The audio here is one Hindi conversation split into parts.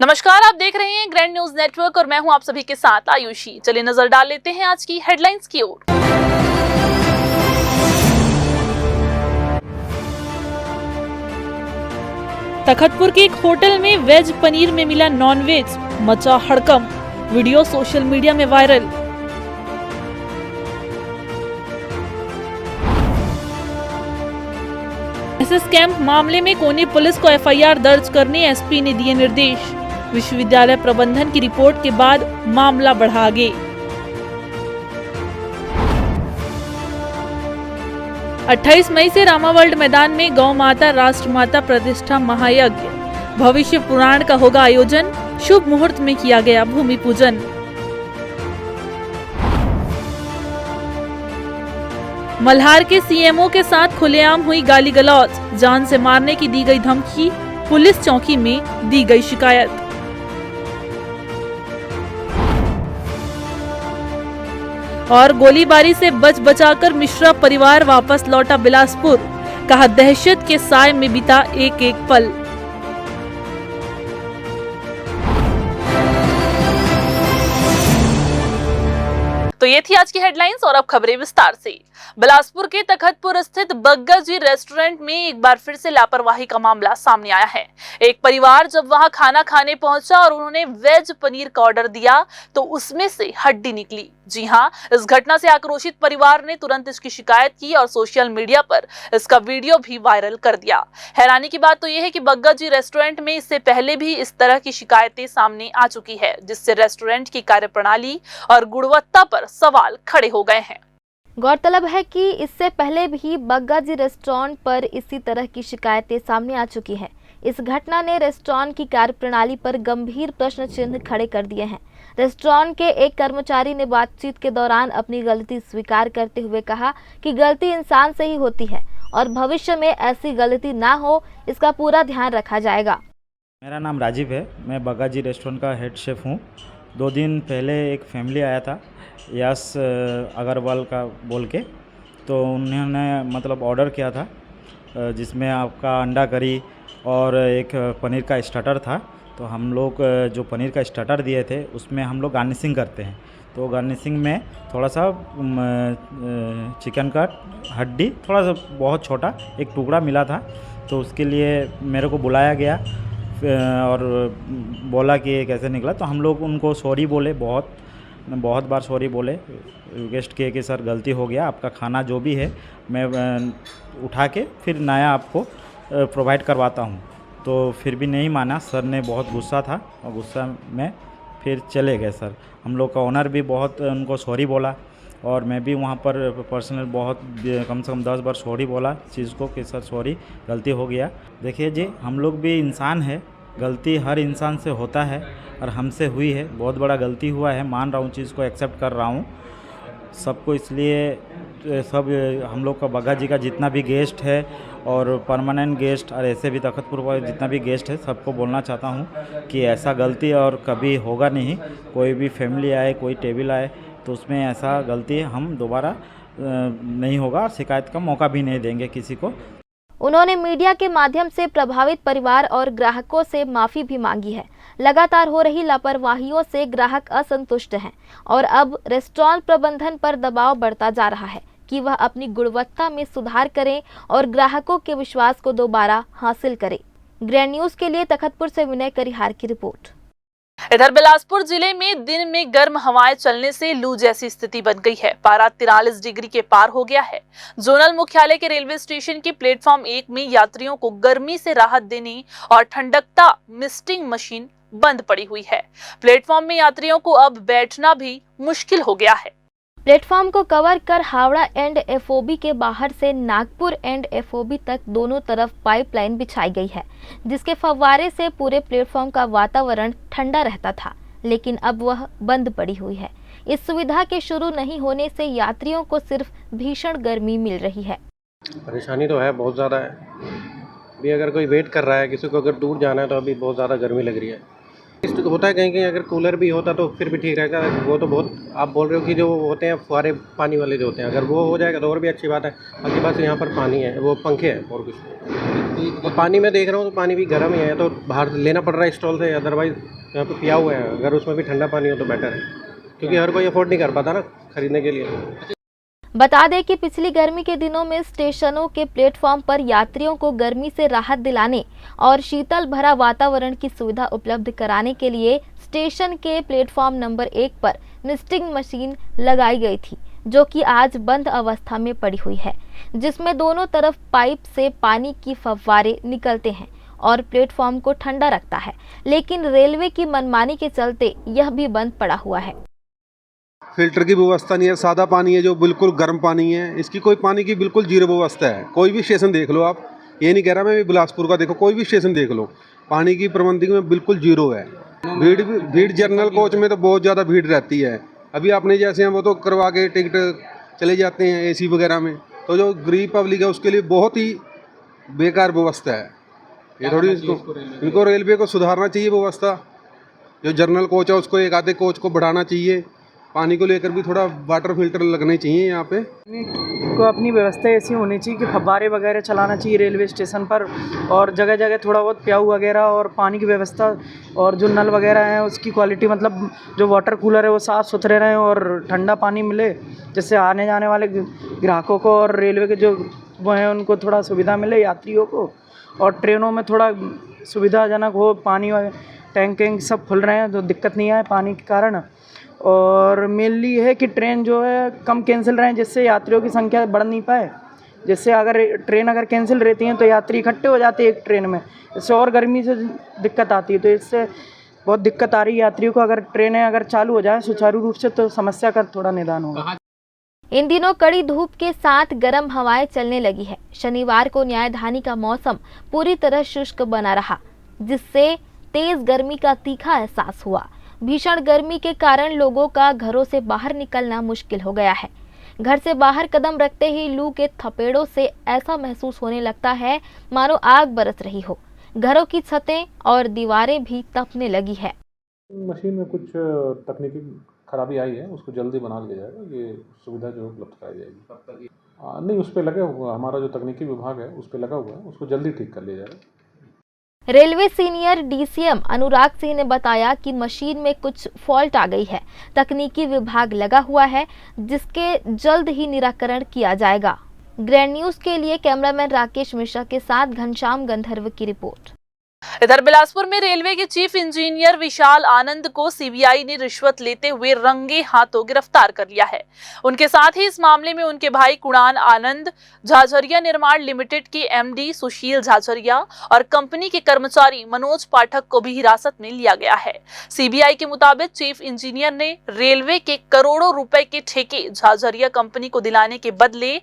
नमस्कार, आप देख रहे हैं ग्रैंड न्यूज नेटवर्क और मैं हूं आप सभी के साथ आयुषी। चलिए नजर डाल लेते हैं आज की हेडलाइंस की ओर। तखतपुर के एक होटल में वेज पनीर में मिला नॉनवेज, मचा हड़कंप। वीडियो सोशल मीडिया में वायरल। एसएस कैंप मामले में कोनी पुलिस को एफआईआर दर्ज करने एसपी ने दिए निर्देश। विश्वविद्यालय प्रबंधन की रिपोर्ट के बाद मामला बढ़ा आगे। 28 मई से रामा वर्ल्ड मैदान में गौ माता राष्ट्रमाता प्रतिष्ठा महायज्ञ भविष्य पुराण का होगा आयोजन। शुभ मुहूर्त में किया गया भूमि पूजन। मल्हार के सीएमओ के साथ खुलेआम हुई गाली गलौज, जान से मारने की दी गई धमकी, पुलिस चौकी में दी गई शिकायत। और गोलीबारी से बचाकर मिश्रा परिवार वापस लौटा बिलासपुर, कहा दहशत के साए में बीता एक एक पल। तो ये थी आज की हेडलाइंस और अब खबरें विस्तार से। बिलासपुर के तखतपुर स्थित बग्गा जी रेस्टोरेंट में एक बार फिर से लापरवाही का मामला सामने आया है। एक परिवार जब वहां खाना खाने पहुंचा और उन्होंने वेज पनीर का ऑर्डर दिया तो उसमें से हड्डी निकली। जी हां, इस घटना से आक्रोशित परिवार ने तुरंत इसकी शिकायत की और सोशल मीडिया पर इसका वीडियो भी वायरल कर दिया। हैरानी की बात तो यह है कि बग्गा जी रेस्टोरेंट में इससे पहले भी इस तरह की शिकायतें सामने आ चुकी है, जिससे रेस्टोरेंट की कार्यप्रणाली और गुणवत्ता पर सवाल खड़े हो गए हैं। गौरतलब है कि इससे पहले भी बग्गा जी रेस्टोरेंट पर इसी तरह की शिकायतें सामने आ चुकी हैं। इस घटना ने रेस्टोरेंट की कार्यप्रणाली पर गंभीर प्रश्न चिन्ह खड़े कर दिए हैं। रेस्टोरेंट के एक कर्मचारी ने बातचीत के दौरान अपनी गलती स्वीकार करते हुए कहा कि गलती इंसान से ही होती है और भविष्य में ऐसी गलती ना हो, इसका पूरा ध्यान रखा जाएगा। मेरा नाम राजीव है, मैं बग्गा जी रेस्टोरेंट का हेड शेफ़ हूँ। 2 दिन पहले एक फैमिली आया था, यस अग्रवाल का बोल के, तो उन्होंने मतलब ऑर्डर किया था जिसमें आपका अंडा करी और एक पनीर का स्टार्टर था। तो हम लोग जो पनीर का स्टार्टर दिए थे उसमें हम लोग गार्निशिंग करते हैं, तो गार्निशिंग में थोड़ा सा चिकन का हड्डी थोड़ा सा बहुत छोटा एक टुकड़ा मिला था। तो उसके लिए मेरे को बुलाया गया और बोला कि ये कैसे निकला। तो हम लोग उनको सॉरी बोले, बहुत बार सॉरी बोले, रिक्वेस्ट किए कि सर गलती हो गया, आपका खाना जो भी है मैं उठा के फिर नया आपको प्रोवाइड करवाता हूँ। तो फिर भी नहीं माना, सर ने बहुत गुस्सा था और गुस्सा में फिर चले गए सर। हम लोग का ओनर भी बहुत उनको सॉरी बोला और मैं भी वहाँ पर पर्सनल बहुत कम से कम 10 बार सॉरी बोला चीज़ को कि सर सॉरी गलती हो गया। देखिए जी, हम लोग भी इंसान है, गलती हर इंसान से होता है और हमसे हुई है, बहुत बड़ा गलती हुआ है, मान रहा हूँ, चीज़ को एक्सेप्ट कर रहा हूँ सबको। इसलिए सब हम लोग का बग्गा जी का जितना भी गेस्ट है और परमानेंट गेस्ट और ऐसे भी तखतपुर का जितना भी गेस्ट है सबको बोलना चाहता हूँ कि ऐसा गलती और कभी होगा नहीं। कोई भी फैमिली आए, कोई टेबल आए तो उसमें ऐसा गलती हम दोबारा नहीं होगा और शिकायत का मौका भी नहीं देंगे किसी को। उन्होंने मीडिया के माध्यम से प्रभावित परिवार और ग्राहकों से माफी भी मांगी है। लगातार हो रही लापरवाहियों से ग्राहक असंतुष्ट हैं और अब रेस्टोरेंट प्रबंधन पर दबाव बढ़ता जा रहा है कि वह अपनी गुणवत्ता में सुधार करें और ग्राहकों के विश्वास को दोबारा हासिल करें। ग्रैंड न्यूज के लिए तखतपुर से विनय करिहार की रिपोर्ट। इधर बिलासपुर जिले में दिन में गर्म हवाएं चलने से लू जैसी स्थिति बन गई है। पारा 43 डिग्री के पार हो गया है। जोनल मुख्यालय के रेलवे स्टेशन की प्लेटफॉर्म 1 में यात्रियों को गर्मी से राहत देने और ठंडकता मिस्टिंग मशीन बंद पड़ी हुई है। प्लेटफॉर्म में यात्रियों को अब बैठना भी मुश्किल हो गया है। प्लेटफॉर्म को कवर कर हावड़ा एंड एफओबी के बाहर से नागपुर एंड एफओबी तक दोनों तरफ पाइपलाइन बिछाई गई है, जिसके फव्वारे से पूरे प्लेटफॉर्म का वातावरण ठंडा रहता था, लेकिन अब वह बंद पड़ी हुई है। इस सुविधा के शुरू नहीं होने से यात्रियों को सिर्फ भीषण गर्मी मिल रही है। परेशानी तो है, बहुत ज़्यादा है। अभी अगर कोई वेट कर रहा है, किसी को अगर दूर जाना है तो अभी बहुत ज़्यादा गर्मी लग रही है। होता है कहीं कहीं, अगर कूलर भी होता तो फिर भी ठीक रहेगा। वो तो बहुत, आप बोल रहे हो कि जो होते हैं फुहारे पानी वाले जो होते हैं, अगर वो हो जाएगा तो और भी अच्छी बात है। बाकी बस यहाँ पर पानी है, वो पंखे हैं और कुछ नहीं। तो पानी मैं देख रहा हूँ तो पानी भी गर्म ही है, तो बाहर लेना पड़ रहा है स्टॉल से, अदरवाइज़ यहाँ पे पिया हुआ है। अगर उसमें भी ठंडा पानी हो तो बेटर है, क्योंकि हर कोई अफोर्ड नहीं कर पाता ना खरीदने के लिए। बता दें कि पिछली गर्मी के दिनों में स्टेशनों के प्लेटफॉर्म पर यात्रियों को गर्मी से राहत दिलाने और शीतल भरा वातावरण की सुविधा उपलब्ध कराने के लिए स्टेशन के प्लेटफॉर्म नंबर 1 पर मिस्टिंग मशीन लगाई गई थी, जो कि आज बंद अवस्था में पड़ी हुई है, जिसमें दोनों तरफ पाइप से पानी की फव्वारे निकलते हैं और प्लेटफॉर्म को ठंडा रखता है। लेकिन रेलवे की मनमानी के चलते यह भी बंद पड़ा हुआ है। फिल्टर की व्यवस्था नहीं है, सादा पानी है जो बिल्कुल गर्म पानी है। इसकी कोई पानी की बिल्कुल जीरो व्यवस्था है। कोई भी स्टेशन देख लो आप, ये नहीं कह रहा मैं भी बिलासपुर का, देखो कोई भी स्टेशन देख लो, पानी की प्रबंधन में बिल्कुल जीरो है। भीड़ जनरल कोच में तो बहुत ज़्यादा भीड़ रहती है। अभी आपने जैसे हैं वो तो करवा के टिकट चले जाते हैं AC वगैरह में, तो जो गरीब पब्लिक है उसके लिए बहुत ही बेकार व्यवस्था है। ये थोड़ी इनको रेलवे को सुधारना चाहिए व्यवस्था। जो जनरल कोच है उसको एक आधे कोच को बढ़ाना चाहिए। पानी को लेकर भी थोड़ा वाटर फिल्टर लगने चाहिए यहाँ पे। को अपनी व्यवस्था ऐसी होनी चाहिए कि फव्वारे वगैरह चलाना चाहिए रेलवे स्टेशन पर, और जगह जगह थोड़ा बहुत प्याऊ वगैरह और पानी की व्यवस्था, और जो नल वगैरह हैं उसकी क्वालिटी, मतलब जो वाटर कूलर है वो साफ़ सुथरे रहें और ठंडा पानी मिले, जिससे आने जाने वाले ग्राहकों को और रेलवे के जो वो हैं उनको थोड़ा सुविधा मिले, यात्रियों को। और ट्रेनों में थोड़ा सुविधाजनक हो, पानी टैंक वैंक सब खुल रहे हैं तो दिक्कत नहीं आए पानी के कारण। और मेनली है कि ट्रेन जो है कम कैंसिल रहें, जिससे यात्रियों की संख्या बढ़ नहीं पाए। जिससे अगर ट्रेन कैंसिल रहती हैं तो यात्री इकट्ठे हो जाते हैं एक ट्रेन में, इससे और गर्मी से दिक्कत आती है। तो इससे बहुत दिक्कत आ रही है यात्रियों को। अगर ट्रेनें अगर चालू हो जाए सुचारू रूप से तो समस्या का थोड़ा निदान होगा। इन दिनों कड़ी धूप के साथ गर्म हवाएं चलने लगी है। शनिवार को न्यायधानी का मौसम पूरी तरह शुष्क बना रहा, जिससे तेज गर्मी का तीखा एहसास हुआ। भीषण गर्मी के कारण लोगों का घरों से बाहर निकलना मुश्किल हो गया है। घर से बाहर कदम रखते ही लू के थपेड़ों से ऐसा महसूस होने लगता है मानो आग बरस रही हो। घरों की छतें और दीवारें भी तपने लगी है। मशीन में कुछ तकनीकी खराबी आई है, उसको जल्दी बना लिया जाएगा। ये सुविधा जो उपलब्ध कराई जाएगी। नहीं, उस पर लगे हुआ हमारा जो तकनीकी विभाग है उस पर लगा हुआ है, उसको जल्दी ठीक कर लिया जाएगा। Railway senior DCM Anurag Singh ने बताया कि मशीन में कुछ फॉल्ट आ गई है। तकनीकी विभाग लगा हुआ है, जिसके जल्द ही निराकरण किया जाएगा। ग्रैंड न्यूज़ के लिए कैमरामैन राकेश मिश्रा के साथ घनश्याम गंधर्व की रिपोर्ट। इधर बिलासपुर में रेलवे के चीफ इंजीनियर विशाल आनंद को CBI ने रिश्वत लेते हुए रंगे हाथों गिरफ्तार कर लिया है। उनके साथ ही इस मामले में उनके भाई कुणाल आनंद, झाझरिया निर्माण लिमिटेड के MD सुशील झाझरिया और कंपनी के कर्मचारी मनोज पाठक को भी हिरासत में लिया गया है। CBI के मुताबिक चीफ इंजीनियर ने रेलवे के करोड़ों रुपए के ठेके झाझरिया कंपनी को दिलाने के बदले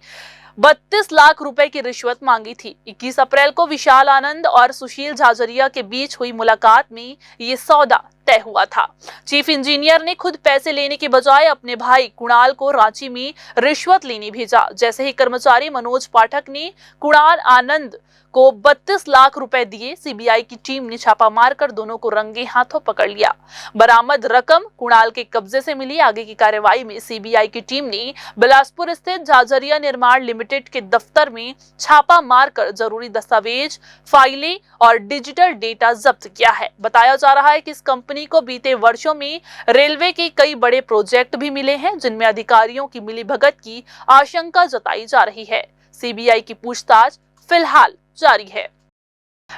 32 लाख रुपए की रिश्वत मांगी थी। 21 अप्रैल को विशाल आनंद और सुशील झाझरिया के बीच हुई मुलाकात में ये सौदा तय हुआ था। चीफ इंजीनियर ने खुद पैसे लेने के बजाय अपने भाई कुणाल को रांची में रिश्वत लेने भेजा। जैसे ही कर्मचारी मनोज पाठक ने कुणाल आनंद को 32 लाख रुपए दिए, CBI की टीम ने छापा मारकर दोनों को रंगे हाथों पकड़ लिया। बरामद रकम कुणाल के कब्जे से मिली। आगे की कार्रवाई में CBI की टीम ने बिलासपुर स्थित झाझरिया निर्माण लिमिटेड के दफ्तर में छापा मारकर जरूरी दस्तावेज, फाइलें और डिजिटल डेटा जब्त किया है। बताया जा रहा है कि इस कंपनी को बीते वर्षों में रेलवे के कई बड़े प्रोजेक्ट भी मिले हैं, जिनमें अधिकारियों की मिलीभगत की आशंका जताई जा रही है। CBI की पूछताछ फिलहाल जारी है।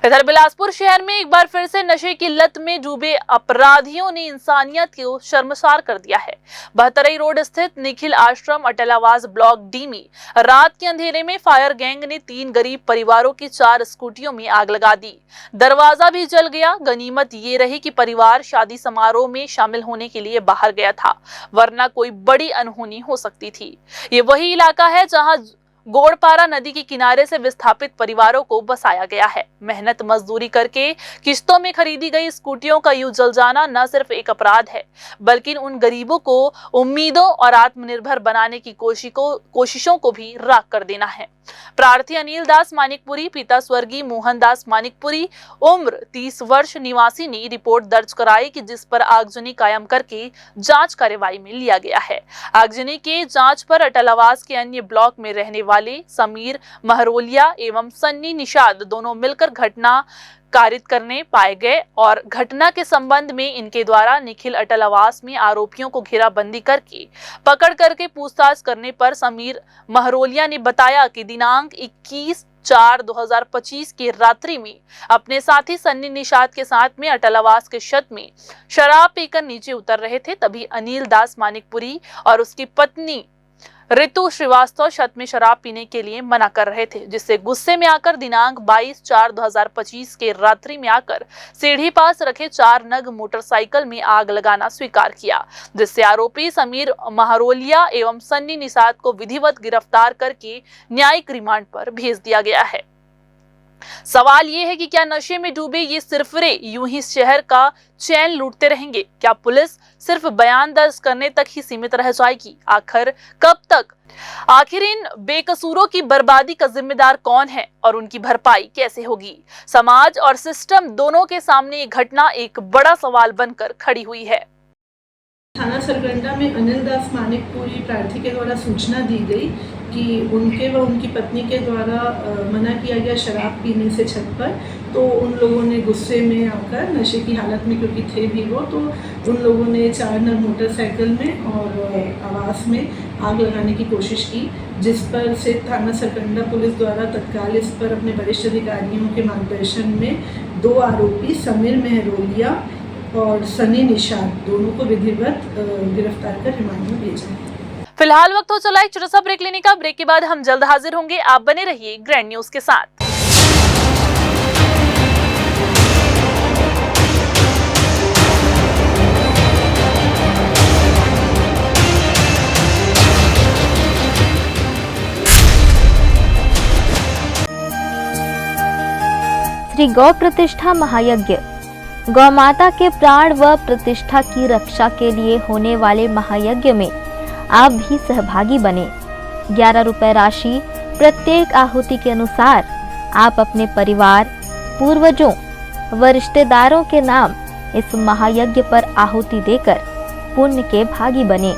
इधर बिलासपुर शहर में एक बार फिर से नशे की लत में डूबे अपराधियों ने इंसानियत को शर्मसार कर दिया है। बहतरई रोड स्थित निखिल आश्रम अटलावास ब्लॉक D में रात के अंधेरे में फायर गैंग ने 3 गरीब परिवारों की 4 स्कूटियों में आग लगा दी। दरवाजा भी जल गया। गनीमत ये रही कि परिवार शादी समारोह में शामिल होने के लिए बाहर गया था, वरना कोई बड़ी अनहोनी हो सकती थी। ये वही इलाका है जहां गोड़पारा नदी के किनारे से विस्थापित परिवारों को बसाया गया है। मेहनत मजदूरी करके किश्तों में खरीदी गई स्कूटियों का यूं जल जाना न सिर्फ एक अपराध है, बल्कि उन गरीबों को उम्मीदों और आत्मनिर्भर बनाने की कोशिशों को भी राख कर देना है। प्रार्थी अनिल दास मानिकपुरी, पिता स्वर्गीय मोहन दास मानिकपुरी, उम्र 30 वर्ष निवासी ने रिपोर्ट दर्ज कराई कि जिस पर आगजनी कायम करके जांच कार्यवाही में लिया गया है। आगजनी के जांच पर अटल आवास के अन्य ब्लॉक में रहने वाले समीर महरोलिया एवं सन्नी निषाद दोनों मिलकर घटना कारित करने पाए गए और घटना के संबंध में इनके द्वारा निखिल अटल आवास में आरोपियों को घेराबंदी करके पकड़ करके पूछताछ करने पर समीर महरोलिया ने बताया कि दिनांक 21/4/2025 की रात्रि में अपने साथी सन्नी निषाद के साथ में अटल आवास के छत में शराब पीकर नीचे उतर रहे थे। तभी अनिल दास मानिकपुरी और उसकी पत्नी ऋतु श्रीवास्तव छत में शराब पीने के लिए मना कर रहे थे, जिससे गुस्से में आकर दिनांक 22/4/2025 के रात्रि में आकर सीढ़ी पास रखे 4 नग मोटरसाइकिल में आग लगाना स्वीकार किया, जिससे आरोपी समीर महरोलिया एवं सन्नी निषाद को विधिवत गिरफ्तार करके न्यायिक रिमांड पर भेज दिया गया है। सवाल ये है कि क्या नशे में डूबे ये सिरफिरे यूं ही शहर का चैन लूटते रहेंगे? क्या पुलिस सिर्फ बयान दर्ज करने तक ही सीमित रह जाएगी? आखिर कब तक? आखिर इन बेकसूरों की बर्बादी का जिम्मेदार कौन है और उनकी भरपाई कैसे होगी? समाज और सिस्टम दोनों के सामने ये घटना एक बड़ा सवाल बनकर खड़ी हुई है। थाना सरकंडा में अनिल दास मानिकपुरी प्रार्थी के द्वारा सूचना दी गई कि उनके व उनकी पत्नी के द्वारा मना किया गया शराब पीने से छत पर, तो उन लोगों ने गुस्से में आकर नशे की हालत में क्योंकि थे भी वो, तो उन लोगों ने 4 नग मोटरसाइकिल में और आवास में आग लगाने की कोशिश की, जिस पर से थाना सरकंडा पुलिस द्वारा तत्काल इस पर अपने वरिष्ठ अधिकारियों के मार्गदर्शन में 2 आरोपी समीर महरोलिया और सनी निषाद दोनों को विधिवत गिरफ्तार कर रिमांड में भेजा है। फिलहाल वक्त हो चला एक छोटा सा ब्रेक लेने का। ब्रेक के बाद हम जल्द हाजिर होंगे। आप बने रहिए ग्रैंड न्यूज के साथ। श्री गौ प्रतिष्ठा महायज्ञ गौ माता के प्राण व प्रतिष्ठा की रक्षा के लिए होने वाले महायज्ञ में आप भी सहभागी बने। 11 रुपए राशि प्रत्येक आहुति के अनुसार आप अपने परिवार, पूर्वजों व रिश्तेदारों के नाम इस महायज्ञ पर आहुति देकर पुण्य के भागी बने।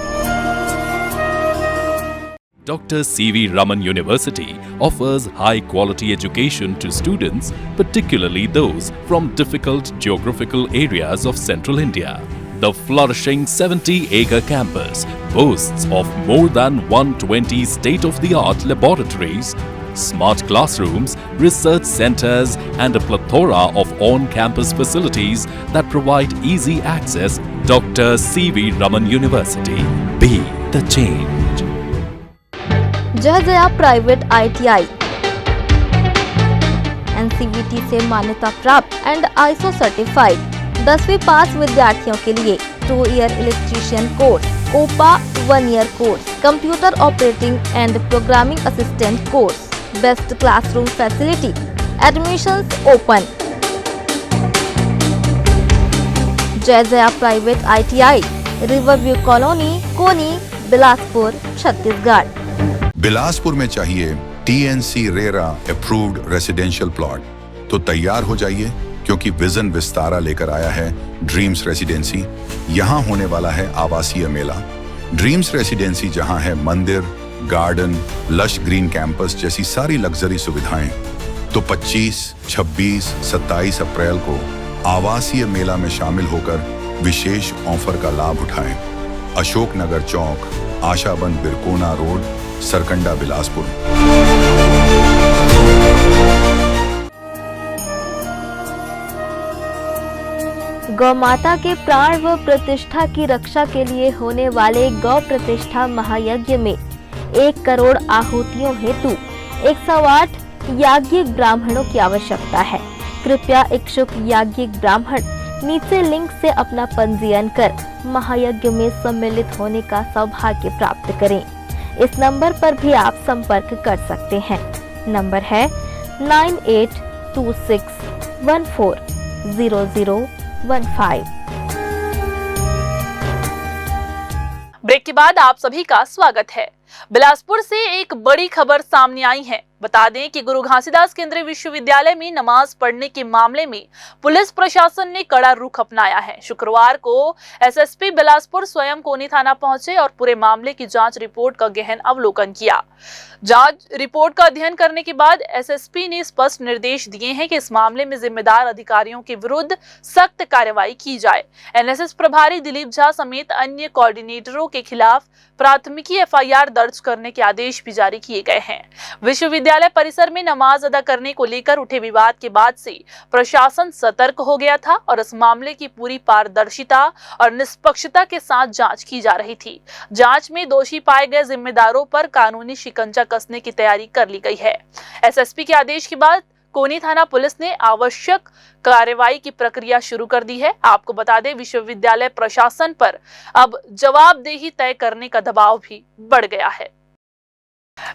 Dr. C.V. Raman University offers high-quality education to students, particularly those from difficult geographical areas of Central India. The flourishing 70-acre campus boasts of more than 120 state-of-the-art laboratories, smart classrooms, research centers, and a plethora of on-campus facilities that provide easy access. Dr. C.V. Raman University. Be the change. जय जया प्राइवेट ITI NCVT से मान्यता प्राप्त एंड ISO सर्टिफाइड 10वीं पास विद्यार्थियों के लिए 2 year electrician course, OPA 1 year course, computer operating and programming assistant course, best classroom facility, admissions open. Jai Jaya private ITI, riverview colony, Koni, Bilaspur, Chhattisgarh. Bilaspur में चाहिए TNC RERA approved residential plot, तो तैयार हो जाइए, क्योंकि विजन विस्तारा लेकर आया है ड्रीम्स रेसिडेंसी। यहाँ होने वाला है आवासीय मेला। ड्रीम्स रेसिडेंसी जहाँ है मंदिर, गार्डन, लश ग्रीन कैंपस जैसी सारी लग्जरी सुविधाएं, तो 25, 26, 27 अप्रैल को आवासीय मेला में शामिल होकर विशेष ऑफर का लाभ उठाएं। अशोक नगर चौक, आशाबंद बिरकोना रोड, सरकंडा, बिलासपुर। गौ माता के प्राण व प्रतिष्ठा की रक्षा के लिए होने वाले गौ प्रतिष्ठा महायज्ञ में 1 करोड़ आहुतियों हेतु 108 याज्ञिक ब्राह्मणों की आवश्यकता है। कृपया इच्छुक याज्ञिक ब्राह्मण नीचे लिंक से अपना पंजीयन कर महायज्ञ में सम्मिलित होने का सौभाग्य प्राप्त करें। इस नंबर पर भी आप संपर्क कर सकते हैं। नंबर है 9826140015। ब्रेक के बाद आप सभी का स्वागत है। बिलासपुर से एक बड़ी खबर सामने आई है। बता दें कि गुरु घासीदास केंद्रीय विश्वविद्यालय में नमाज पढ़ने के मामले में पुलिस प्रशासन ने कड़ा रुख अपनाया है। शुक्रवार को एसएसपी बिलासपुर स्वयं कोनी थाना पहुंचे और पूरे मामले की जांच रिपोर्ट का गहन अवलोकन किया। जांच रिपोर्ट का अध्ययन करने के बाद एसएसपी ने स्पष्ट निर्देश दिए हैं कि इस मामले में जिम्मेदार अधिकारियों के विरुद्ध सख्त कार्रवाई की जाए। एनएसएस प्रभारी दिलीप झा समेत अन्य कोऑर्डिनेटरों के खिलाफ प्राथमिकी एफआईआर दर्ज करने के आदेश भी जारी किए गए हैं। विश्वविद्यालय परिसर में नमाज अदा करने को लेकर उठे विवाद के बाद से प्रशासन सतर्क हो गया था और इस मामले की पूरी पारदर्शिता और निष्पक्षता के साथ जांच की जा रही थी। जांच में दोषी पाए गए जिम्मेदारों पर कानूनी शिकंजा कसने की तैयारी कर ली गई है। एसएसपी के आदेश के बाद कोनी थाना पुलिस ने आवश्यक कार्रवाई की प्रक्रिया शुरू कर दी है। आपको बता दें, विश्वविद्यालय प्रशासन पर अब जवाबदेही तय करने का दबाव भी बढ़ गया है।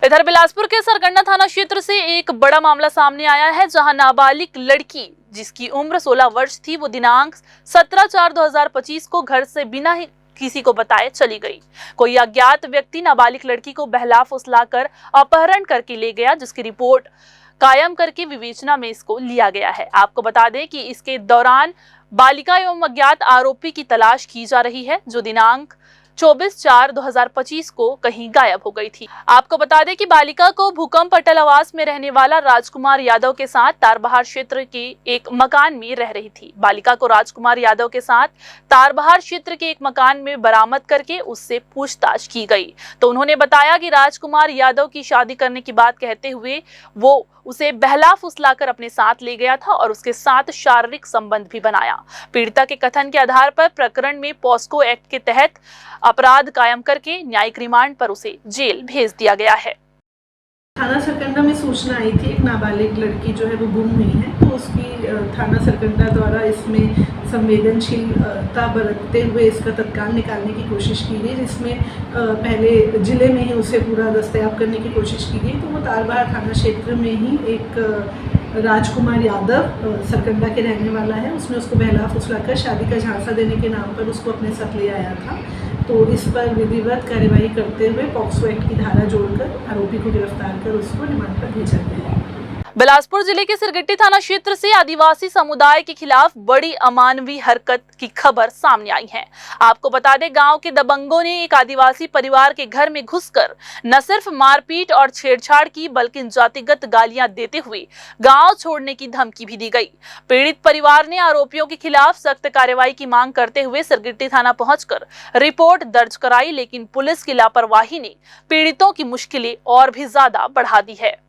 इधर बिलासपुर के सरगंडा थाना क्षेत्र से एक बड़ा मामला सामने आया है, जहां नाबालिग लड़की जिसकी उम्र 16 वर्ष थी, वो दिनांक 17/4/2025 को घर से बिना ही किसी को बताए चली गई। कोई अज्ञात व्यक्ति नाबालिग लड़की को बहला फुसलाकर अपहरण करके ले गया, जिसकी रिपोर्ट कायम करके विवेचना में इसको लिया गया है। आपको बता दें कि इसके दौरान बालिका एवं अज्ञात आरोपी की तलाश की जा रही है, जो दिनांक 24/4/2025 को कहीं गायब हो गई थी। आपको बता दें कि बालिका को भूकंप अटल आवास में रहने वाला राजकुमार यादव के साथ तारबहार क्षेत्र के एक मकान में रह रही थी। बालिका को राजकुमार यादव के साथ तारबहार क्षेत्र के एक मकान में बरामद करके उससे पूछताछ की गई तो उन्होंने बताया कि राजकुमार यादव की शादी करने की बात कहते हुए वो उसे बहला फुसलाकर अपने साथ ले गया था और उसके साथ शारीरिक संबंध भी बनाया। पीड़िता के कथन के आधार पर प्रकरण में पॉस्को एक्ट के तहत अपराध कायम करके न्यायिक रिमांड पर उसे जेल भेज दिया गया है। थाना सरकंडा में सूचना आई थी, एक नाबालिग लड़की जो है वो गुम हुई है, तो उसकी थाना सरकंडा द्वारा इसमें संवेदनशीलता बरतते हुए इसका तत्काल निकालने की कोशिश की गई, जिसमें पहले जिले में ही उसे पूरा दस्तयाब करने की कोशिश की गई। तो वो तारबहार थाना क्षेत्र में ही एक राजकुमार यादव सरकंडा के रहने वाला है, उसने उसको बहला फुसलाकर शादी का झांसा देने के नाम पर उसको अपने साथ ले आया था। तो इस पर विधिवत कार्यवाही करते हुए पॉक्सो एक्ट की धारा जोड़कर आरोपी को गिरफ्तार कर उसको रिमांड पर भेजा गया है। बिलासपुर जिले के सिरगिट्टी थाना क्षेत्र से आदिवासी समुदाय के खिलाफ बड़ी अमानवीय हरकत की खबर सामने आई है। आपको बता दें, गांव के दबंगों ने एक आदिवासी परिवार के घर में घुसकर न सिर्फ मारपीट और छेड़छाड़ की, बल्कि जातिगत गालियां देते हुए गांव छोड़ने की धमकी भी दी गई। पीड़ित परिवार ने आरोपियों के खिलाफ सख्त कार्रवाई की मांग करते हुए सिरगिट्टी थाना पहुंचकर रिपोर्ट दर्ज कराई, लेकिन पुलिस की लापरवाही ने पीड़ितों की मुश्किलें और भी ज्यादा बढ़ा दी है।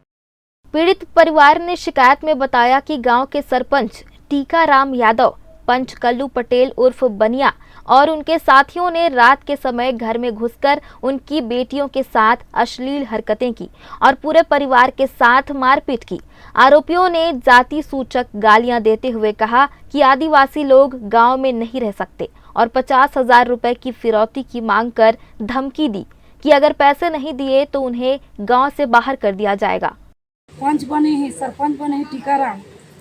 पीड़ित परिवार ने शिकायत में बताया कि गांव के सरपंच टीकाराम यादव, पंच कल्लू पटेल उर्फ बनिया और उनके साथियों ने रात के समय घर में घुसकर उनकी बेटियों के साथ अश्लील हरकतें की और पूरे परिवार के साथ मारपीट की। आरोपियों ने जाति सूचक गालियां देते हुए कहा कि आदिवासी लोग गांव में नहीं रह सकते और 50,000 रुपए की फिरौती की मांग कर धमकी दी कि अगर पैसे नहीं दिए तो उन्हें गाँव से बाहर कर दिया जाएगा। पंच बने हैं, सरपंच बने हैं टीकाराम,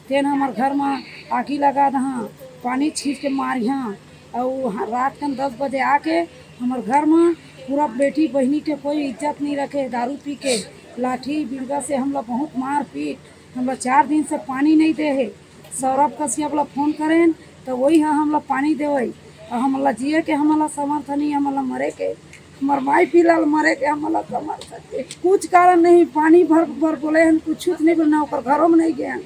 तेन हमार घर में आगी लगा दहा, पानी छींच के मारिया और रात के 10 बजे आके हमार घर में पूरा बेटी बहनी के कोई इज्जत नहीं रखे, दारू पी के लाठी बिरगा से हम लोग बहुत मार पीट, हम लोग 4 दिन से पानी नहीं दे है। सौरभ कसिया वाला फोन करें तो वही हाँ हम लोग पानी देवे और हम जिए के हम समर्थ नहीं, हम मरे के हमार माई फिलहाल मरे के हम समर्थ कुछ कारण नहीं, पानी भर भर बोले हैं, कुछ नहीं बोलना, घरों में नहीं गए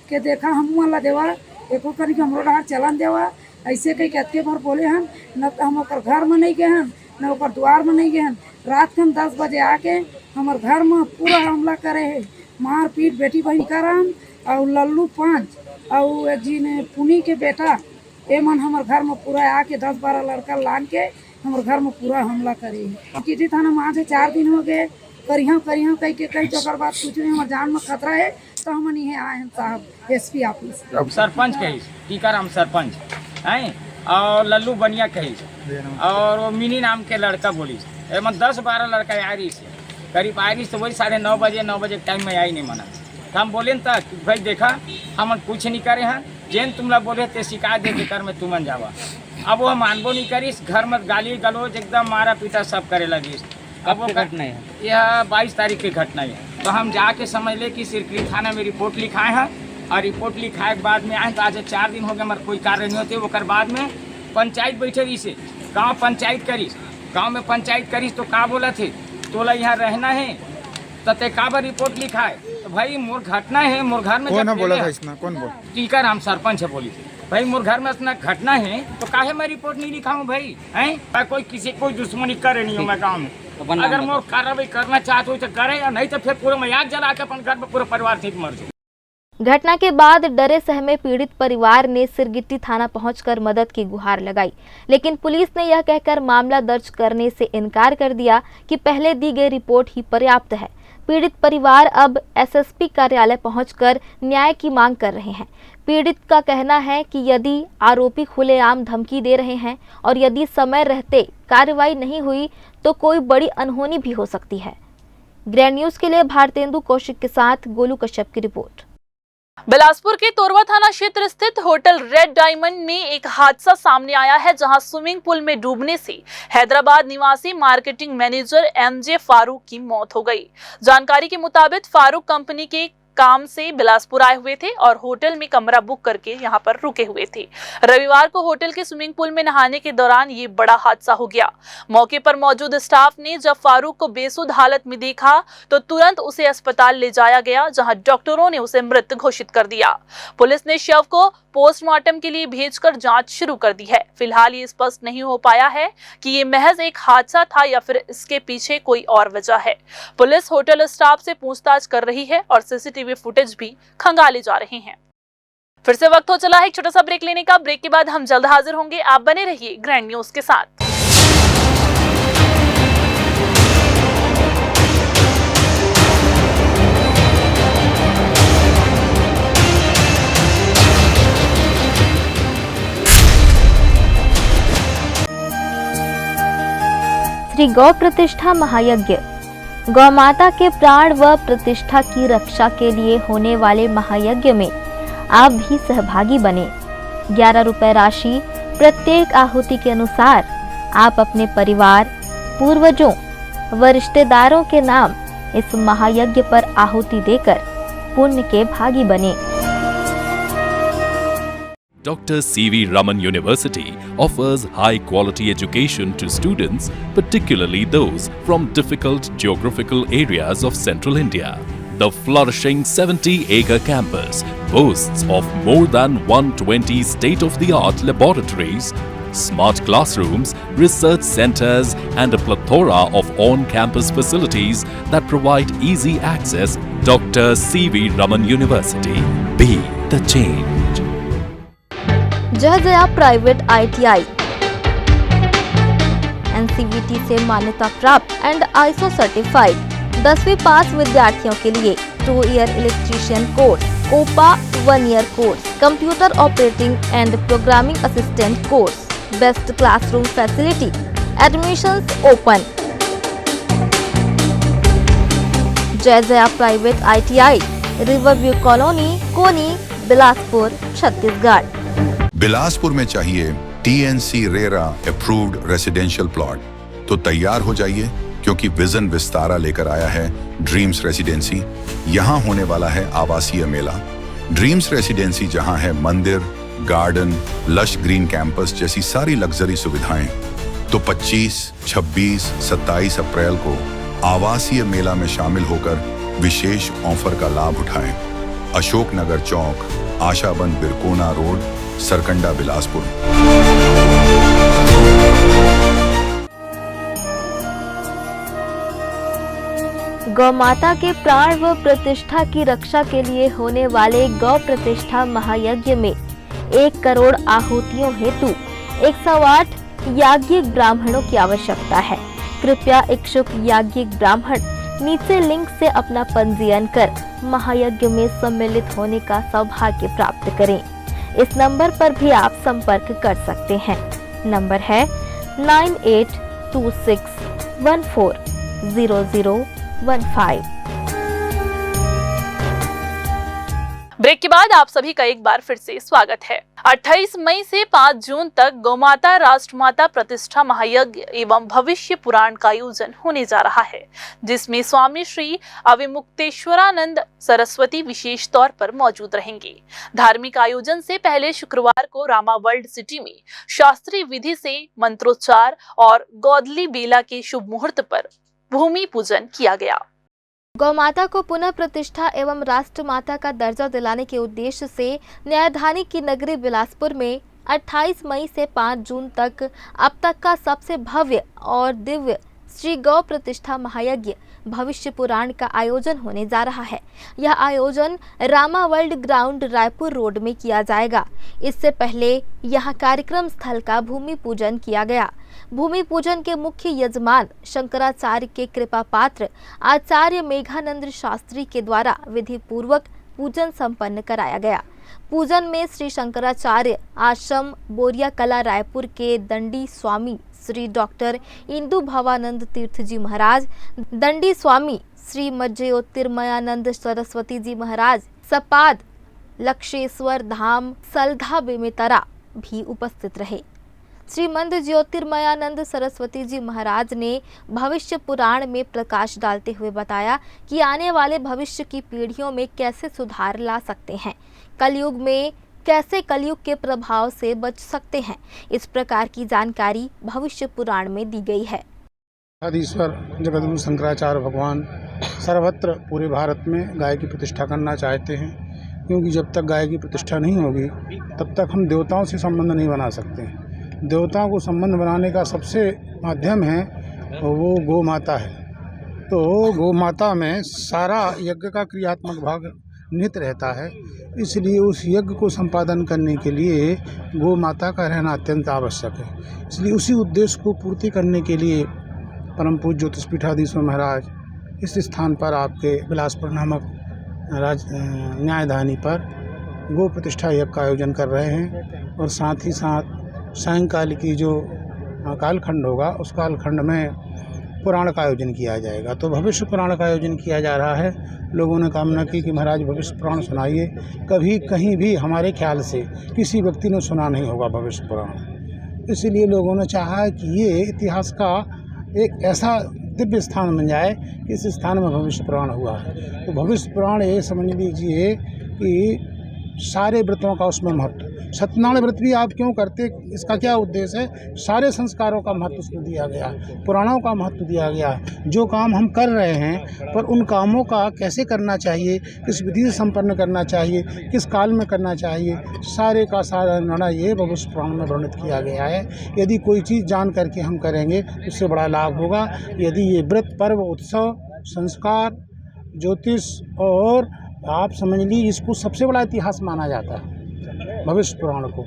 के देखा हम वाला देवा एको करी के हमरो डार चलन देवा, ऐसे कहीं कत्ते भर बोले हैं न तो हम घर में नहीं गए हैं न द्वार में नहीं गए हैं। रात के 10 बजे आके हमार घर में पूरा हमला करे है, मार पीट, बेटी बहन टीकाराम और लल्लू पंच और एक जी ने पुनी के बेटा एमन हमार घर में पूरा आके 10-12 लड़का लान के हमारे घर में पूरा हमला करे। किसी थाना में आज 4 दिन हो गए, करिया कहीं के कहीं चौकर बात कुछ नहीं, हमारे जान में खतरा है तो हम नहीं आए हैं साहब एसपी ऑफिस। सरपंच के टीकाराम सरपंच हैं और लल्लू बनिया कही और वो मिनी नाम के लड़का बोली एम 10-12 लड़का आ रही से करीब आ रही तो वही 9:30 बजे टाइम में आई नहीं मना तो हम बोले था कि भाई देखा हम कुछ नहीं करे हैं जेन तुम लोग बोले थे शिकायत दे कर में तुमन जावा अब वो मानबो नहीं करीस घर में गाली गलौज एकदम मारा पीटा सब करे लगी। अब वो घटना है यह 22 तारीख की घटना है तो हम जाके समझ ले कि सिरकरी थाना में रिपोर्ट लिखाए हैं और रिपोर्ट लिखाए के बाद में आए तो आज 4 दिन हो गए हमारे कोई कार्य नहीं होते। वो बाद में पंचायत बैठे रही से गाँव पंचायत करीस गाँव में पंचायत करीस तो का बोला थे तोला यहाँ रहना है तो ते काबर रिपोर्ट लिखा है तो भाई मोर घटना है मोर घर में कौन बोला था इसमें कौन बोल टीका राम सरपंच है बोली थी भाई मोर घर में इतना घटना है तो काहे मैं रिपोर्ट नहीं लिखाऊं भाई हैं कोई किसी कोई दुश्मनी करे नहीं हूँ मैं गाँव में अगर मोर कार्रवाई करना चाहते हो तो करे या नहीं तो फिर पूरा मैं आग जला के अपन घर में पूरा परिवार से मर जाऊँ। घटना के बाद डरे सहमे पीड़ित परिवार ने सिरगिट्टी थाना पहुंचकर मदद की गुहार लगाई, लेकिन पुलिस ने यह कहकर मामला दर्ज करने से इनकार कर दिया कि पहले दी गई रिपोर्ट ही पर्याप्त है। पीड़ित परिवार अब एसएसपी कार्यालय पहुंचकर न्याय की मांग कर रहे हैं। पीड़ित का कहना है कि यदि आरोपी खुलेआम धमकी दे रहे हैं और यदि समय रहते कार्रवाई नहीं हुई तो कोई बड़ी अनहोनी भी हो सकती है। ग्रैंड न्यूज के लिए भारतेंदु कौशिक के साथ गोलू कश्यप की रिपोर्ट। बिलासपुर के तोरवा थाना क्षेत्र स्थित होटल रेड डायमंड में एक हादसा सामने आया है, जहां स्विमिंग पूल में डूबने से हैदराबाद निवासी मार्केटिंग मैनेजर एमजे फारूक की मौत हो गई। जानकारी के मुताबिक फारूक कंपनी के काम से बिलासपुर आए हुए थे और होटल में कमरा बुक करके यहां पर रुके हुए थे। रविवार को होटल के स्विमिंग पूल में नहाने के दौरान ये बड़ा हादसा हो गया। मौके पर मौजूद स्टाफ ने जब फारूक को बेसुध हालत में देखा तो तुरंत उसे अस्पताल ले जाया गया, जहां डॉक्टरों ने उसे मृत घोषित कर दिया। पुलिस ने शव को पोस्टमार्टम के लिए भेजकर जांच शुरू कर दी है। फिलहाल ये स्पष्ट नहीं हो पाया है कि ये महज एक हादसा था या फिर इसके पीछे कोई और वजह है। पुलिस होटल स्टाफ से पूछताछ कर रही है और सीसीटीवी फुटेज भी खंगाले जा रहे हैं। फिर से वक्त हो चला है एक छोटा सा ब्रेक लेने का। ब्रेक के बाद हम जल्द हाजिर होंगे। आप बने रहिए ग्रैंड न्यूज के साथ। श्री गौ प्रतिष्ठा महायज्ञ गौ माता के प्राण व प्रतिष्ठा की रक्षा के लिए होने वाले महायज्ञ में आप भी सहभागी बने। 11 रुपए राशि प्रत्येक आहुति के अनुसार आप अपने परिवार, पूर्वजों व रिश्तेदारों के नाम इस महायज्ञ पर आहुति देकर पुण्य के भागी बने। Dr. C.V. Raman University offers high-quality education to students, particularly those from difficult geographical areas of Central India. The flourishing 70-acre campus boasts of more than 120 state-of-the-art laboratories, smart classrooms, research centers, and a plethora of on-campus facilities that provide easy access. Dr. C.V. Raman University. Be the change. जय जया प्राइवेट ITI NCVT से मान्यता प्राप्त एंड ISO सर्टिफाइड 10वीं पास विद्यार्थियों के लिए 2 year electrician course, OPA 1 year course, computer operating and programming assistant course, best classroom facility, admissions open. Jai Jaya private ITI, riverview colony, Koni, Bilaspur, Chhattisgarh. Bilaspur में चाहिए TNC RERA approved residential plot तो तैयार हो जाइए, क्योंकि विजन विस्तारा लेकर आया है ड्रीम्स रेसिडेंसी। यहाँ होने वाला है आवासीय मेला। ड्रीम्स रेसिडेंसी जहाँ है मंदिर, गार्डन, लश ग्रीन कैंपस जैसी सारी लग्जरी सुविधाएं, तो 25, 26, 27 अप्रैल को आवासीय मेला में शामिल होकर विशेष ऑफर का लाभ उठाएं। अशोक नगर चौक, आशाबंद बिरकोना रोड, सरकंडा, बिलासपुर। गौ माता के प्राण व प्रतिष्ठा की रक्षा के लिए होने वाले गौ प्रतिष्ठा महायज्ञ में 1 करोड़ आहुतियों हेतु 108 याज्ञिक ब्राह्मणों की आवश्यकता है। कृपया इच्छुक याज्ञिक ब्राह्मण नीचे लिंक से अपना पंजीयन कर महायज्ञ में सम्मिलित होने का सौभाग्य प्राप्त करें। इस नंबर पर भी आप संपर्क कर सकते हैं। नंबर है 9826140015। ब्रेक के बाद आप सभी का एक बार फिर से स्वागत है। 28 मई से 5 जून तक गौमाता राष्ट्रमाता प्रतिष्ठा महायज्ञ एवं भविष्य पुराण का आयोजन होने जा रहा है, जिसमें स्वामी श्री अविमुक्तेश्वरानंद सरस्वती विशेष तौर पर मौजूद रहेंगे। धार्मिक आयोजन से पहले शुक्रवार को रामा वर्ल्ड सिटी में शास्त्रीय विधि से मंत्रोच्चार और गोदली बेला के शुभ मुहूर्त पर भूमि पूजन किया गया। गौमाता को पुनः प्रतिष्ठा एवं राष्ट्रमाता का दर्जा दिलाने के उद्देश्य से न्यायधानी की नगरी बिलासपुर में 28 मई से 5 जून तक अब तक का सबसे भव्य और दिव्य श्री गौ प्रतिष्ठा महायज्ञ भविष्य पुराण का आयोजन होने जा रहा है। यह आयोजन Rama world ground Raipur road में किया जाएगा। इससे पहले यहां कार्यक्रम स्थल का भूमि पूजन किया गया। भूमि पूजन के मुख्य यजमान शंकराचार्य के कृपा पात्र आचार्य मेघानंद शास्त्री के द्वारा विधि पूर्वक पूजन संपन्न कराया गया। पूजन में श्री शंकराचार्य आश्रम बोरिया कला रायपुर के दंडी स्वामी श्री डॉक्टर इंदु भवानंद तीर्थ जी महाराज, दंडी स्वामी श्री मज्जयोतिर्मयानंद सरस्वती जी महाराज, सपाद लक्षेश्वर धाम सलधा बेमेतरा भी उपस्थित रहे। श्रीमंत ज्योतिर्मयानंद सरस्वती जी महाराज ने भविष्य पुराण में प्रकाश डालते हुए बताया कि आने वाले भविष्य की पीढ़ियों में कैसे सुधार ला सकते हैं, कलयुग में कैसे कलयुग के प्रभाव से बच सकते हैं। इस प्रकार की जानकारी भविष्य पुराण में दी गई है। आदिश्वर जगद्गुरु शंकराचार्य भगवान सर्वत्र पूरे भारत में गाय की प्रतिष्ठा करना चाहते हैं, क्योंकि जब तक गाय की प्रतिष्ठा नहीं होगी तब तक हम देवताओं से संबंध नहीं बना सकते। देवताओं को संबंध बनाने का सबसे माध्यम है वो गौ माता है। तो गौ माता में सारा यज्ञ का क्रियात्मक भाग निहित रहता है, इसलिए उस यज्ञ को संपादन करने के लिए गौ माता का रहना अत्यंत आवश्यक है। इसलिए उसी उद्देश्य को पूर्ति करने के लिए परम पूज्य ज्योतिषपीठाधीश्वर महाराज इस स्थान पर आपके बिलासपुर नामक न्यायधानी पर गौ प्रतिष्ठा यज्ञ का आयोजन कर रहे हैं। और साथ ही साथ सायंकाल की जो कालखंड होगा उस कालखंड में पुराण का आयोजन किया जाएगा। तो भविष्य पुराण का आयोजन किया जा रहा है। लोगों ने कामना की कि महाराज भविष्य पुराण सुनाइए। कभी कहीं भी हमारे ख्याल से किसी व्यक्ति ने सुना नहीं होगा भविष्य पुराण, इसलिए लोगों ने चाहा कि ये इतिहास का एक ऐसा दिव्य स्थान बन जाए कि इस स्थान में भविष्य पुराण हुआ है। तो भविष्य पुराण ये समझ लीजिए कि सारे व्रतों का उसमें महत्व, सत्यनारायण व्रत भी आप क्यों करते, इसका क्या उद्देश्य है, सारे संस्कारों का महत्व उसमें दिया गया, पुराणों का महत्व दिया गया। जो काम हम कर रहे हैं पर उन कामों का कैसे करना चाहिए, किस विधि से संपन्न करना चाहिए, किस काल में करना चाहिए, सारे का सारा निर्णय ये भविष्य पुराण में वर्णित किया गया है। यदि कोई चीज़ जान करके हम करेंगे उससे बड़ा लाभ होगा। यदि ये व्रत पर्व उत्सव संस्कार ज्योतिष और आप समझ लीजिए इसको सबसे बड़ा इतिहास माना जाता है भविष्य पुराण को।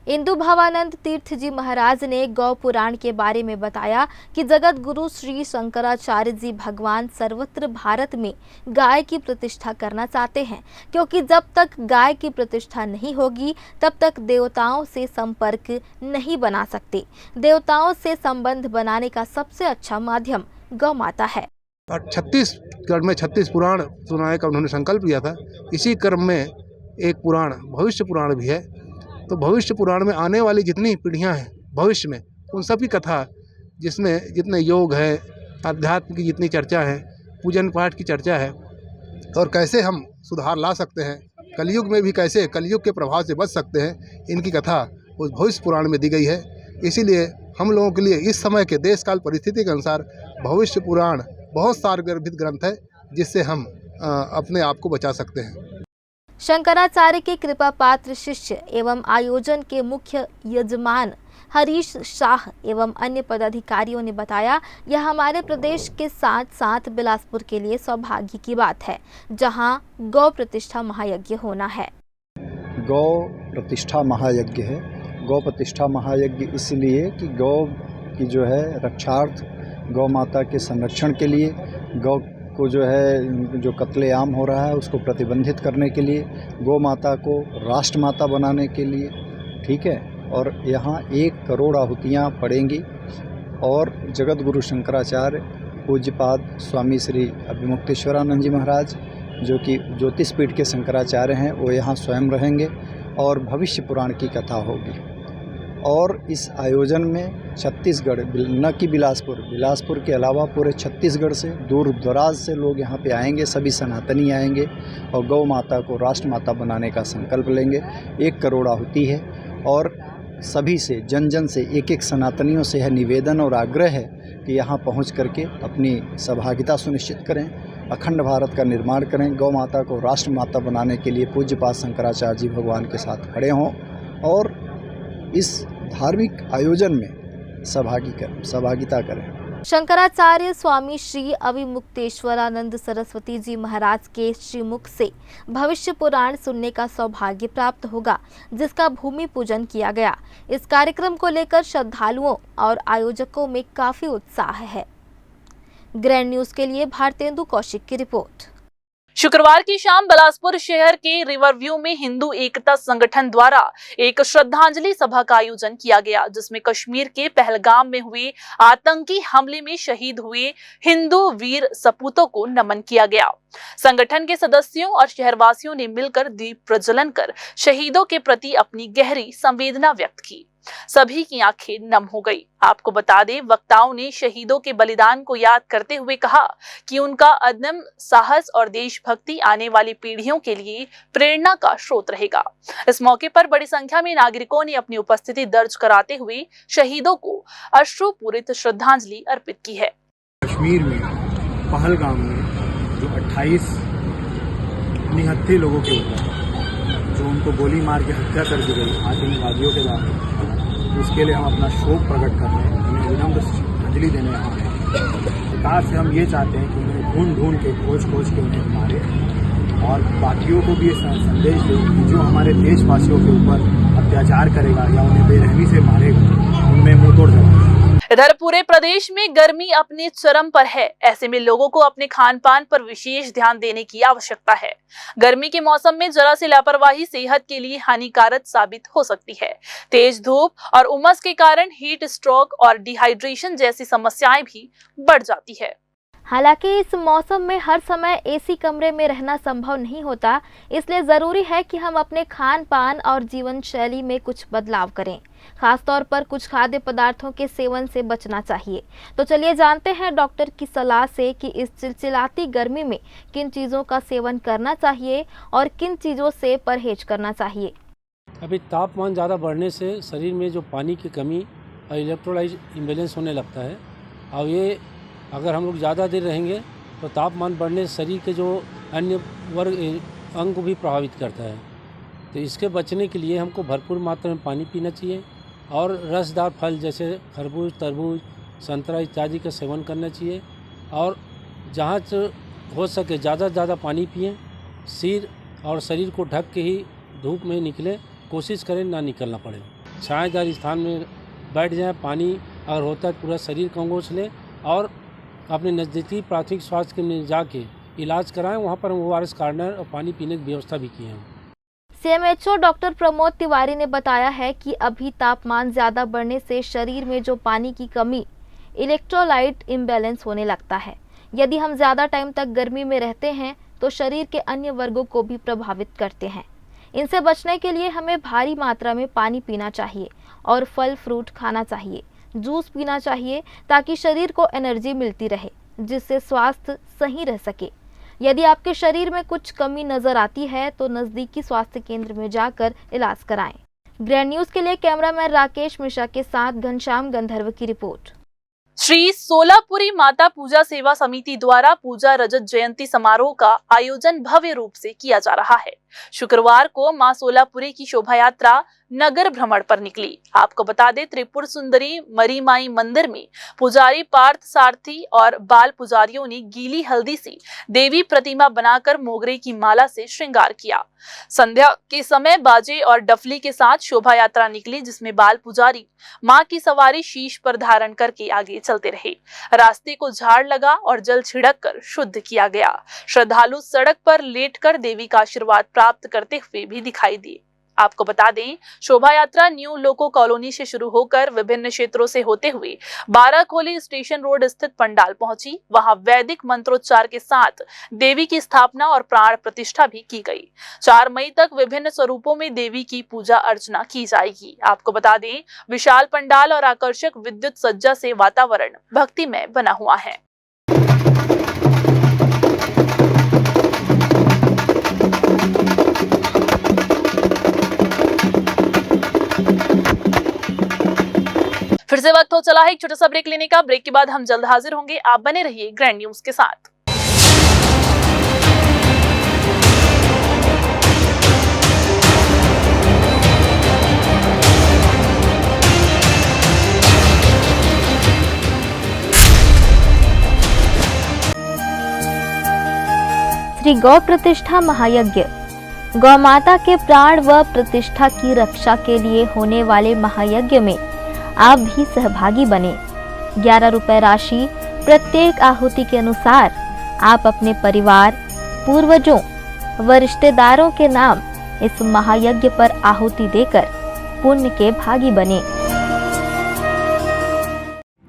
इंदु भवानंद तीर्थ जी महाराज ने गौ पुराण के बारे में बताया कि जगत गुरु श्री शंकराचार्य जी भगवान सर्वत्र भारत में गाय की प्रतिष्ठा करना चाहते हैं, क्योंकि जब तक गाय की प्रतिष्ठा नहीं होगी तब तक देवताओं से संपर्क नहीं बना सकते। देवताओं से संबंध बनाने का सबसे अच्छा माध्यम गौ माता है। और छत्तीसगढ़ में 36 पुराण सुनाने का उन्होंने संकल्प लिया था। इसी क्रम में एक पुराण भविष्य पुराण भी है। तो भविष्य पुराण में आने वाली जितनी पीढ़ियां हैं भविष्य में, उन सब की कथा, जिसमें जितने योग है, अध्यात्म की जितनी चर्चा है, पूजन पाठ की चर्चा है, और कैसे हम सुधार ला सकते हैं, कलयुग में भी कैसे कलयुग के प्रभाव से बच सकते हैं, इनकी कथा उस भविष्य पुराण में दी गई है। इसीलिए हम लोगों के लिए इस समय के देश काल परिस्थिति के अनुसार भविष्य पुराण बहुत सारगर्भित ग्रंथ है, जिससे हम अपने आप को बचा सकते हैं। शंकराचार्य के कृपा पात्र शिष्य एवं आयोजन के मुख्य यजमान हरीश शाह एवं अन्य पदाधिकारियों ने बताया, यह हमारे प्रदेश के साथ साथ बिलासपुर के लिए सौभाग्य की बात है, जहां गौ प्रतिष्ठा महायज्ञ होना है। गौ प्रतिष्ठा महायज्ञ है। गौ प्रतिष्ठा महायज्ञ इसलिए कि गौ की जो है रक्षार्थ, गौ माता के संरक्षण के लिए, गौ को जो है जो कत्लेआम हो रहा है उसको प्रतिबंधित करने के लिए, गौ माता को राष्ट्रमाता बनाने के लिए, ठीक है। और यहाँ 1 करोड़ आहुतियाँ पड़ेंगी और जगत गुरु शंकराचार्य पूज्यपाद स्वामी श्री अभिमुक्तेश्वरानंद जी महाराज जो कि ज्योतिषपीठ के शंकराचार्य हैं, वो यहाँ स्वयं रहेंगे और भविष्य पुराण की कथा होगी। और इस आयोजन में छत्तीसगढ़, न कि बिलासपुर के अलावा पूरे छत्तीसगढ़ से दूर दराज से लोग यहाँ पे आएंगे, सभी सनातनी आएंगे और गौ माता को राष्ट्रमाता बनाने का संकल्प लेंगे। 1 करोड़ आहुति है और सभी से, जन जन से, एक सनातनियों से है निवेदन और आग्रह है कि यहाँ पहुँच करके अपनी सहभागिता सुनिश्चित करें, अखंड भारत का निर्माण करें, गौ माता को राष्ट्रमाता बनाने के लिए पूज्यपाद शंकराचार्य जी भगवान के साथ खड़े हों और इस धार्मिक आयोजन में सहभागिता करें। शंकराचार्य स्वामी श्री अभिमुक्तेश्वरानंद सरस्वती जी महाराज के श्रीमुख से भविष्य पुराण सुनने का सौभाग्य प्राप्त होगा, जिसका भूमि पूजन किया गया। इस कार्यक्रम को लेकर श्रद्धालुओं और आयोजकों में काफी उत्साह है। ग्रैंड न्यूज के लिए भारतेंदु कौशिक की रिपोर्ट। शुक्रवार की शाम बिलासपुर शहर के रिवरव्यू में हिंदू एकता संगठन द्वारा एक श्रद्धांजलि सभा का आयोजन किया गया, जिसमें कश्मीर के पहलगाम में हुए आतंकी हमले में शहीद हुए हिंदू वीर सपूतों को नमन किया गया। संगठन के सदस्यों और शहरवासियों ने मिलकर दीप प्रज्वलन कर शहीदों के प्रति अपनी गहरी संवेदना व्यक्त की। सभी की आंखें नम हो गई। आपको बता दें, वक्ताओं ने शहीदों के बलिदान को याद करते हुए कहा कि उनका अदम्य साहस और देशभक्ति आने वाली पीढ़ियों के लिए प्रेरणा का स्रोत रहेगा। इस मौके पर बड़ी संख्या में नागरिकों ने अपनी उपस्थिति दर्ज कराते हुए शहीदों को अश्रुपूरित श्रद्धांजलि अर्पित की है। कश्मीर में पहलगाम में जो 28 निहत्थे लोगों के ऊपर जो उनको गोली मार के हत्या कर दी गई आतंकवादियों के द्वारा, उसके लिए हम अपना शोक प्रकट कर रहे हैं, उन्हें विनम्र श्रद्धांजलि देने यहाँ आए हैं। सरकार से हम ये चाहते हैं कि उन्हें ढूंढ के खोज के उन्हें मारे और बाकियों को भी ये संदेश दे कि जो हमारे देशवासियों के ऊपर अत्याचार करेगा या उन्हें बेरहमी से मारेगा, उनमें मुंह तोड़ जवाब। इधर पूरे प्रदेश में गर्मी अपने चरम पर है। ऐसे में लोगों को अपने खान पान पर विशेष ध्यान देने की आवश्यकता है। गर्मी के मौसम में जरा सी लापरवाही सेहत के लिए हानिकारक साबित हो सकती है। तेज धूप और उमस के कारण हीट स्ट्रोक और डिहाइड्रेशन जैसी समस्याएं भी बढ़ जाती है। हालांकि इस मौसम में हर समय एसी कमरे में रहना संभव नहीं होता, इसलिए ज़रूरी है कि हम अपने खान पान और जीवन शैली में कुछ बदलाव करें। खासतौर पर कुछ खाद्य पदार्थों के सेवन से बचना चाहिए। तो चलिए जानते हैं डॉक्टर की सलाह से कि इस चिलचिलाती गर्मी में किन चीज़ों का सेवन करना चाहिए और किन चीज़ों से परहेज करना चाहिए। अभी तापमान ज़्यादा बढ़ने से शरीर में जो पानी की कमी और इलेक्ट्रोलाइट इम्बैलेंस होने लगता है, और ये अगर हम लोग ज़्यादा देर रहेंगे तो तापमान बढ़ने से शरीर के जो अन्य वर्ग अंग को भी प्रभावित करता है। तो इसके बचने के लिए हमको भरपूर मात्रा में पानी पीना चाहिए और रसदार फल जैसे खरबूज, तरबूज, संतरा इत्यादि का सेवन करना चाहिए और जहाँ हो सके ज़्यादा से ज़्यादा पानी पिएं। सिर और शरीर को ढक के ही धूप में निकलें, कोशिश करें ना निकलना पड़े। छायादार स्थान में बैठ जाएं, पानी अगर होता है पूरा शरीर का अंगोछ लें और अपने नज़दीकी प्राथमिक स्वास्थ्य केंद्र में जाके इलाज कराएं। वहाँ पर हम ORS कार्नर और पानी पीने की व्यवस्था भी की है। CMHO डॉक्टर प्रमोद तिवारी ने बताया है कि अभी तापमान ज़्यादा बढ़ने से शरीर में जो पानी की कमी, इलेक्ट्रोलाइट इम्बैलेंस होने लगता है। यदि हम ज़्यादा टाइम तक गर्मी में रहते हैं तो शरीर के अन्य वर्गों को भी प्रभावित करते हैं। इनसे बचने के लिए हमें भारी मात्रा में पानी पीना चाहिए और फल फ्रूट खाना चाहिए, जूस पीना चाहिए ताकि शरीर को एनर्जी मिलती रहे, जिससे स्वास्थ्य सही रह सके। यदि आपके शरीर में कुछ कमी नजर आती है तो नज़दीकी स्वास्थ्य केंद्र में जाकर इलाज कराएं। ग्रैंड न्यूज़ के लिए कैमरामैन राकेश मिश्रा के साथ घनश्याम गंधर्व की रिपोर्ट। श्री सोलापुरी माता पूजा सेवा समिति द्वारा पूजा रजत जयंती समारोह का आयोजन भव्य रूप से किया जा रहा है। शुक्रवार को मां सोलापुरी की शोभा यात्रा नगर भ्रमण पर निकली। आपको बता दें, त्रिपुर सुंदरी मरीमाई मंदिर में पुजारी पार्थ सारथी और बाल पुजारियों ने गीली हल्दी से देवी प्रतिमा बनाकर मोगरे की माला से श्रृंगार किया। संध्या के समय बाजे और डफली के साथ शोभा यात्रा निकली, जिसमें बाल पुजारी मां की सवारी शीश पर धारण करके आगे चलते रहे। रास्ते को झाड़ लगा और जल छिड़क कर शुद्ध किया गया। श्रद्धालु सड़क पर लेटकर देवी का आशीर्वाद प्राप्त करते हुए भी दिखाई दिए। आपको बता दें, शोभा यात्रा न्यू लोको कॉलोनी से शुरू होकर विभिन्न क्षेत्रों से होते हुए बाराखोली स्टेशन रोड स्थित पंडाल पहुंची। वहां वैदिक मंत्रोच्चार के साथ देवी की स्थापना और प्राण प्रतिष्ठा भी की गई। 4 मई तक विभिन्न स्वरूपों में देवी की पूजा अर्चना की जाएगी। आपको बता दें, विशाल पंडाल और आकर्षक विद्युत सज्जा से वातावरण भक्तिमय बना हुआ है। फिर से वक्त हो चला है एक छोटा सा ब्रेक लेने का। ब्रेक के बाद हम जल्द हाजिर होंगे। आप बने रहिए ग्रैंड न्यूज के साथ। श्री गौ प्रतिष्ठा महायज्ञ। गौ माता के प्राण व प्रतिष्ठा की रक्षा के लिए होने वाले महायज्ञ में आप भी सहभागी बने। 11 रुपए राशि प्रत्येक आहुति के अनुसार आप अपने परिवार, पूर्वजों व रिश्तेदारों के नाम इस महायज्ञ पर आहुति देकर पुण्य के भागी बने।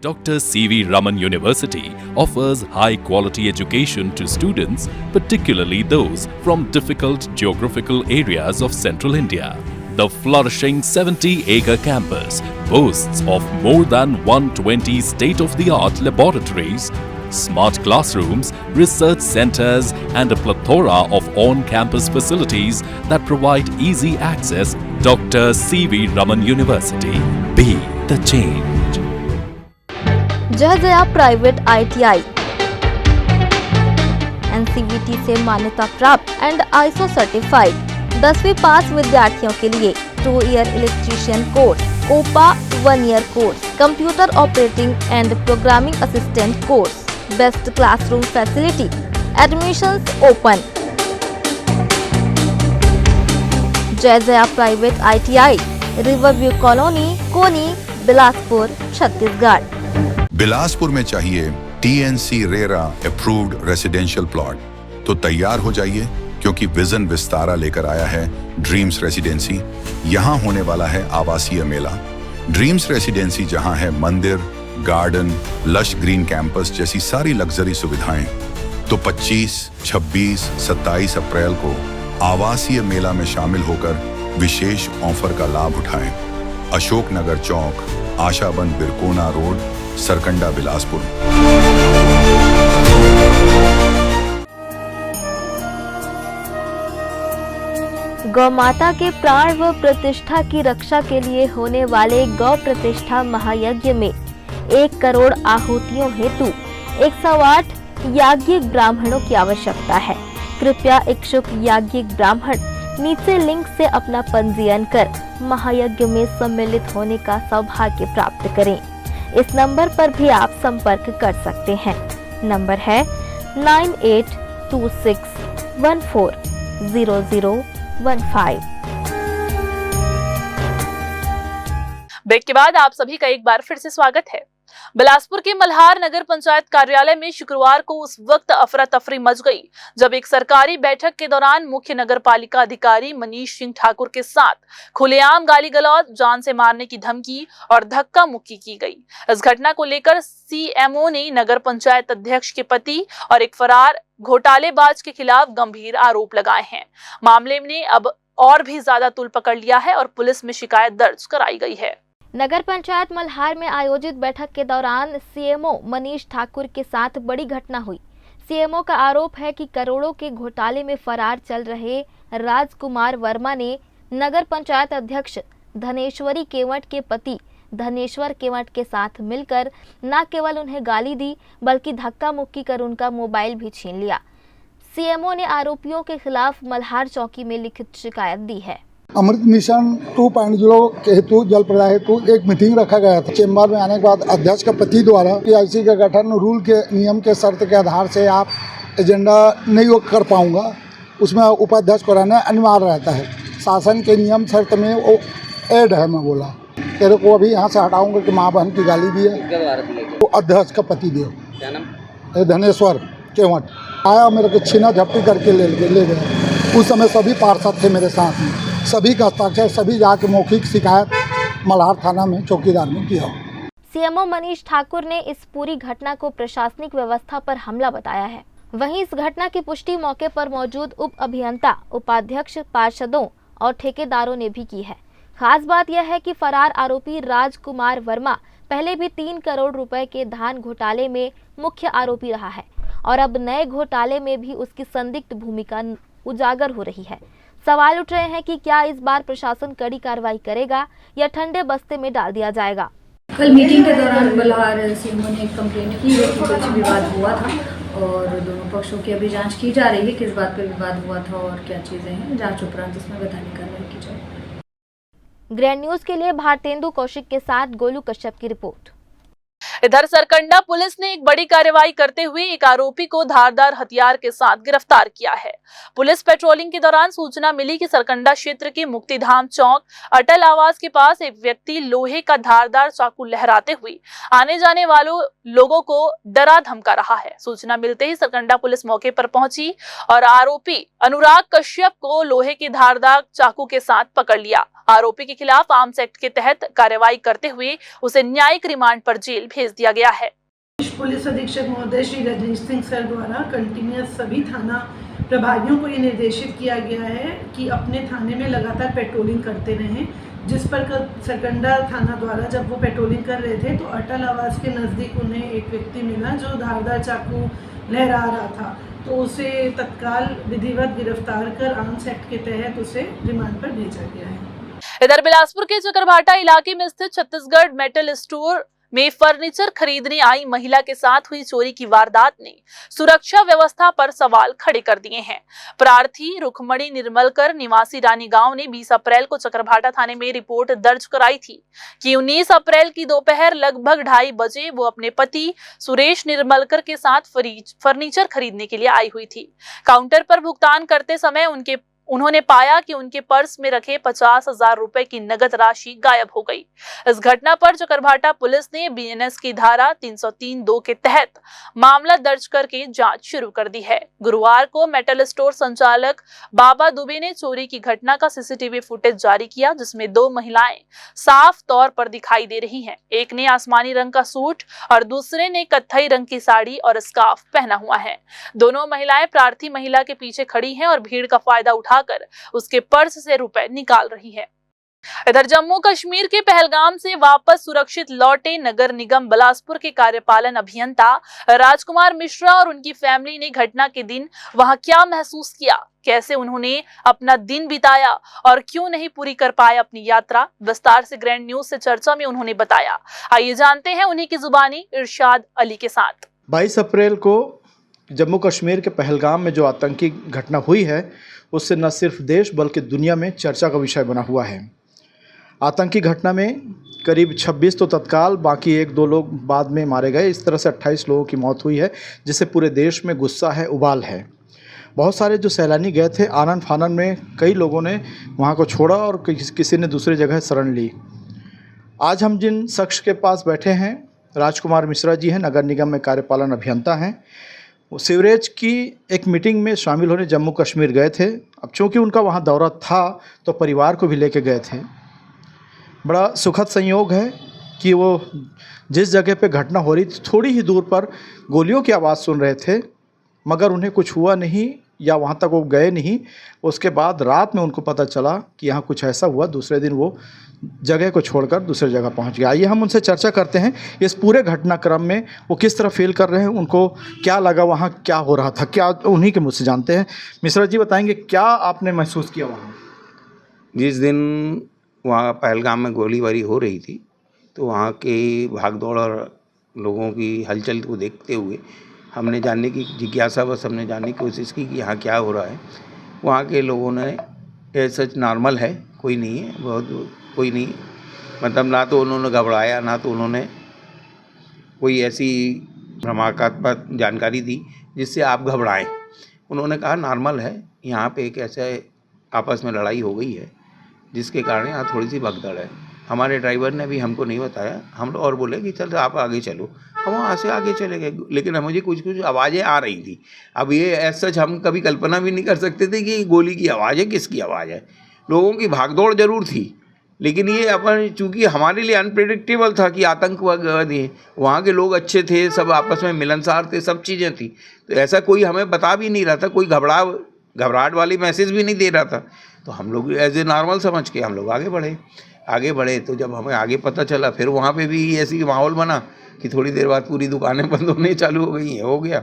Dr. C.V. Raman University offers high-quality education to students, particularly those from difficult geographical areas of Central India. The flourishing 70-acre campus boasts of more than 120 state-of-the-art laboratories, smart classrooms, research centers, and a plethora of on-campus facilities that provide easy access. Dr. C.V. Raman University. Be the change. जय जया प्राइवेट ITI NCVT से मान्यता प्राप्त एंड ISO सर्टिफाइड 10वीं पास विद्यार्थियों के लिए 2 year electrician course, OPA 1 year course, computer operating and programming assistant course, best classroom facility, admissions open. Jai Jaya private ITI, riverview colony, Koni, Bilaspur, Chhattisgarh. Bilaspur में चाहिए TNC RERA approved residential plot तो तैयार हो जाइए, क्योंकि विजन विस्तारा लेकर आया है ड्रीम्स रेसिडेंसी। यहाँ होने वाला है आवासीय मेला। ड्रीम्स रेसिडेंसी जहाँ है मंदिर, गार्डन, लश ग्रीन कैंपस जैसी सारी लग्जरी सुविधाएं, तो 25, 26, 27 अप्रैल को आवासीय मेला में शामिल होकर विशेष ऑफर का लाभ उठाएं। अशोक नगर चौक, आशाबन बिरकोना रोड, सरकंडा, बिलासपुर। गौ माता के प्राण व प्रतिष्ठा की रक्षा के लिए होने वाले गौ प्रतिष्ठा महायज्ञ में 1 करोड़ आहुतियों हेतु 108 याज्ञिक ब्राह्मणों की आवश्यकता है। कृपया इच्छुक याज्ञिक ब्राह्मण नीचे लिंक से अपना पंजीयन कर महायज्ञ में सम्मिलित होने का सौभाग्य प्राप्त करें। इस नंबर पर भी आप संपर्क कर सकते हैं। नंबर है 9826140015। ब्रेक के बाद आप सभी का एक बार फिर से स्वागत है। बिलासपुर के मल्हार नगर पंचायत कार्यालय में शुक्रवार को उस वक्त अफरा तफरी मच गई जब एक सरकारी बैठक के दौरान मुख्य नगर पालिका अधिकारी मनीष सिंह ठाकुर के साथ खुलेआम गाली गलौज, जान से मारने की धमकी और धक्का मुक्की की गई। इस घटना को लेकर CMO ने नगर पंचायत अध्यक्ष के पति और एक फरार घोटालेबाज के खिलाफ गंभीर आरोप लगाए हैं। मामले ने अब और भी ज्यादा तूल पकड़ लिया है और पुलिस में शिकायत दर्ज कराई गई है। नगर पंचायत मल्हार में आयोजित बैठक के दौरान CMO मनीष ठाकुर के साथ बड़ी घटना हुई। CMO का आरोप है कि करोड़ों के घोटाले में फरार चल रहे राजकुमार वर्मा ने नगर पंचायत अध्यक्ष धनेश्वरी केवट के पति धनेश्वर केवट के साथ मिलकर न केवल उन्हें गाली दी बल्कि धक्का मुक्की कर उनका मोबाइल भी छीन लिया। सीएमओ ने आरोपियों के खिलाफ मल्हार चौकी में लिखित शिकायत दी है। अमृत मिशन 2.0 के हेतु जल प्रदाय हेतु एक मीटिंग रखा गया था। चेंबर में आने के बाद अध्यक्ष का पति द्वारा पीआईसी का गठन रूल के नियम के शर्त के आधार से आप एजेंडा नहीं कर पाऊंगा, उसमें उपाध्यक्ष को रहना अनिवार्य रहता है। शासन के नियम शर्त में वो ऐड है। मैं बोला तेरे को अभी यहाँ से हटाऊंगा कि माँ बहन की गाली दी है। वो अध्यक्ष का पति देव क्या नाम? धनेश्वर केवट आया, मेरे को छीना झपटी करके ले गए। उस समय सभी पार्षद थे मेरे साथ में, सभी का हस्ताक्षर, सभी जाके मौखिक शिकायत मल्हार थाना में चौकीदार ने किया। सीएमओ मनीष ठाकुर ने इस पूरी घटना को प्रशासनिक व्यवस्था पर हमला बताया है। वहीं इस घटना की पुष्टि मौके पर मौजूद उप अभियंता, उपाध्यक्ष, पार्षदों और ठेकेदारों ने भी की है। खास बात यह है कि फरार आरोपी राजकुमार वर्मा पहले भी 3 करोड़ रुपए के धान घोटाले में मुख्य आरोपी रहा है और अब नए घोटाले में भी उसकी संदिग्ध भूमिका उजागर हो रही है। सवाल उठ रहे हैं कि क्या इस बार प्रशासन कड़ी कार्रवाई करेगा या ठंडे बस्ते में डाल दिया जाएगा। कल मीटिंग के दौरान मल्हार सीएमओ ने एक कंप्लेंट की है कि कुछ विवाद हुआ था और दोनों पक्षों की अभी जांच की जा रही है, किस बात पर विवाद हुआ था और क्या चीज़ें हैं। जांच उपरांत इसमें वैधानिक कार्रवाई की जाएगी। ग्रैंड न्यूज के लिए भारतेंदु कौशिक के साथ गोलू कश्यप की रिपोर्ट। इधर सरकंडा पुलिस ने एक बड़ी कार्रवाई करते हुए एक आरोपी को धारदार हथियार के साथ गिरफ्तार किया है। पुलिस पेट्रोलिंग के दौरान सूचना मिली कि सरकंडा क्षेत्र के मुक्तिधाम चौक अटल आवास के पास एक व्यक्ति लोहे का धारदार चाकू लहराते हुए आने जाने वालों लोगों को डरा धमका रहा है। सूचना मिलते ही सरकंडा पुलिस मौके पर पहुंची और आरोपी अनुराग कश्यप को लोहे के धारदार चाकू के साथ पकड़ लिया। आरोपी के खिलाफ आर्म्स एक्ट के तहत कार्रवाई करते हुए उसे न्यायिक रिमांड पर जेल भेज दिया गया है। पुलिस अधीक्षक महोदय श्री रजनीश सिंह सर द्वारा कंटिन्यूअस सभी थाना प्रभारियों को ये निर्देशित किया गया है कि अपने थाने में लगातार पेट्रोलिंग करते रहें। जिस पर सरकंडा थाना द्वारा जब वो पेट्रोलिंग कर रहे थे तो अटल आवास के नज़दीक उन्हें एक व्यक्ति मिला जो धारदार चाकू लहरा रहा था, तो उसे तत्काल विधिवत गिरफ्तार कर आर्म्स एक्ट के तहत उसे रिमांड पर भेजा गया है। इधर बिलासपुर के चकरभाटा इलाके में स्थित छत्तीसगढ़ मेटल स्टोर में फर्नीचर खरीदने आई महिला के साथ हुई चोरी की वारदात ने सुरक्षा व्यवस्था पर सवाल खड़े कर दिए हैं। प्रार्थी रुखमणी निर्मलकर निवासी रानी गांव ने 20 अप्रैल को चकरभाटा थाने में रिपोर्ट दर्ज कराई थी कि 19 अप्रैल की दोपहर लगभग 2:30 बजे वो अपने पति सुरेश निर्मलकर के साथ फर्नीचर खरीदने के लिए आई हुई थी। काउंटर पर भुगतान करते समय उन्होंने पाया कि उनके पर्स में रखे 50,000 रुपए की नगद राशि गायब हो गई। इस घटना पर चकरभाटा पुलिस ने बीएनएस की धारा 303(2) के तहत मामला दर्ज करके जांच शुरू कर दी है। गुरुवार को मेटल स्टोर संचालक बाबा दुबे ने चोरी की घटना का सीसीटीवी फुटेज जारी किया, जिसमें 2 महिलाएं साफ तौर पर दिखाई दे रही हैं। एक ने आसमानी रंग का सूट और दूसरे ने कत्थई रंग की साड़ी और स्कार्फ पहना हुआ है। दोनों महिलाएं प्रार्थी महिला के पीछे खड़ी हैं और भीड़ का फायदा उठाकर उसके पर्स से रुपए निकाल रही है। इधर जम्मू कश्मीर के पहलगाम से वापस सुरक्षित लौटे नगर निगम बिलासपुर के कार्यपालन अभियंता राजकुमार मिश्रा और उनकी फैमिली ने घटना के दिन वहां क्या महसूस किया, कैसे उन्होंने अपना दिन बिताया और क्यों नहीं पूरी कर पाए अपनी यात्रा, विस्तार से ग्रैंड न्यूज से चर्चा में उन्होंने बताया। आइए जानते हैं उन्हीं की जुबानी इरशाद अली के साथ। 22 अप्रैल को जम्मू कश्मीर के पहलगाम में जो आतंकी घटना हुई है उससे न सिर्फ देश बल्कि दुनिया में चर्चा का विषय बना हुआ है। आतंकी घटना में करीब 26 तो तत्काल, बाकी 1-2 लोग बाद में मारे गए। इस तरह से 28 लोगों की मौत हुई है, जिससे पूरे देश में गुस्सा है, उबाल है। बहुत सारे जो सैलानी गए थे आनन फानन में कई लोगों ने वहाँ को छोड़ा और किसी ने दूसरी जगह शरण ली। आज हम जिन शख्स के पास बैठे हैं, राजकुमार मिश्रा जी हैं, नगर निगम में कार्यपालन अभियंता हैं। वो सीवरेज की एक मीटिंग में शामिल होने जम्मू कश्मीर गए थे। अब चूँकि उनका वहाँ दौरा था तो परिवार को भी लेके गए थे। बड़ा सुखद संयोग है कि वो जिस जगह पे घटना हो रही थी थोड़ी ही दूर पर गोलियों की आवाज़ सुन रहे थे, मगर उन्हें कुछ हुआ नहीं या वहाँ तक वो गए नहीं। उसके बाद रात में उनको पता चला कि यहाँ कुछ ऐसा हुआ। दूसरे दिन वो जगह को छोड़कर दूसरी जगह पहुँच गए। आइए हम उनसे चर्चा करते हैं इस पूरे घटनाक्रम में वो किस तरह फील कर रहे हैं, उनको क्या लगा, वहाँ क्या हो रहा था, क्या उन्हीं के मुझसे जानते हैं। मिश्रा जी बताएंगे क्या आपने महसूस किया वहाँ? जिस दिन वहाँ पहलगाम में गोलीबारी हो रही थी तो वहाँ की भागदौड़ और लोगों की हलचल को देखते हुए हमने जानने की जिज्ञासा बस हमने जानने की कोशिश की कि यहाँ क्या हो रहा है। वहाँ के लोगों ने सच नॉर्मल है, कोई नहीं है, बहुत कोई नहीं, मतलब ना तो उन्होंने घबराया ना तो उन्होंने कोई ऐसी भ्रमात्मक जानकारी दी जिससे आप घबराएं। उन्होंने कहा नॉर्मल है, यहाँ पे एक ऐसे आपस में लड़ाई हो गई है जिसके कारण यहाँ थोड़ी सी भगदड़ है। हमारे ड्राइवर ने भी हमको नहीं बताया, हम और बोले कि चल आप आगे चलो, हम वहाँ से आगे चले गए, लेकिन मुझे कुछ कुछ आवाज़ें आ रही थी। अब ये ऐसा सच हम कभी कल्पना भी नहीं कर सकते थे कि गोली की आवाज़ है, किसकी आवाज़ है। लोगों की भागदौड़ जरूर थी, लेकिन ये अपन चूँकि हमारे लिए अनप्रेडिक्टेबल था कि आतंकवादी हैं। वहाँ के लोग अच्छे थे, सब आपस में मिलनसार थे, सब चीज़ें थी, तो ऐसा कोई हमें बता भी नहीं रहा था, कोई घबराहट वाली मैसेज भी नहीं दे रहा था। तो हम लोग एज ए नॉर्मल समझ के हम लोग आगे बढ़े। तो जब हमें आगे पता चला, फिर वहाँ पे भी ऐसी माहौल बना कि थोड़ी देर बाद पूरी दुकानें बंद होने चालू हो गई हैं, हो गया।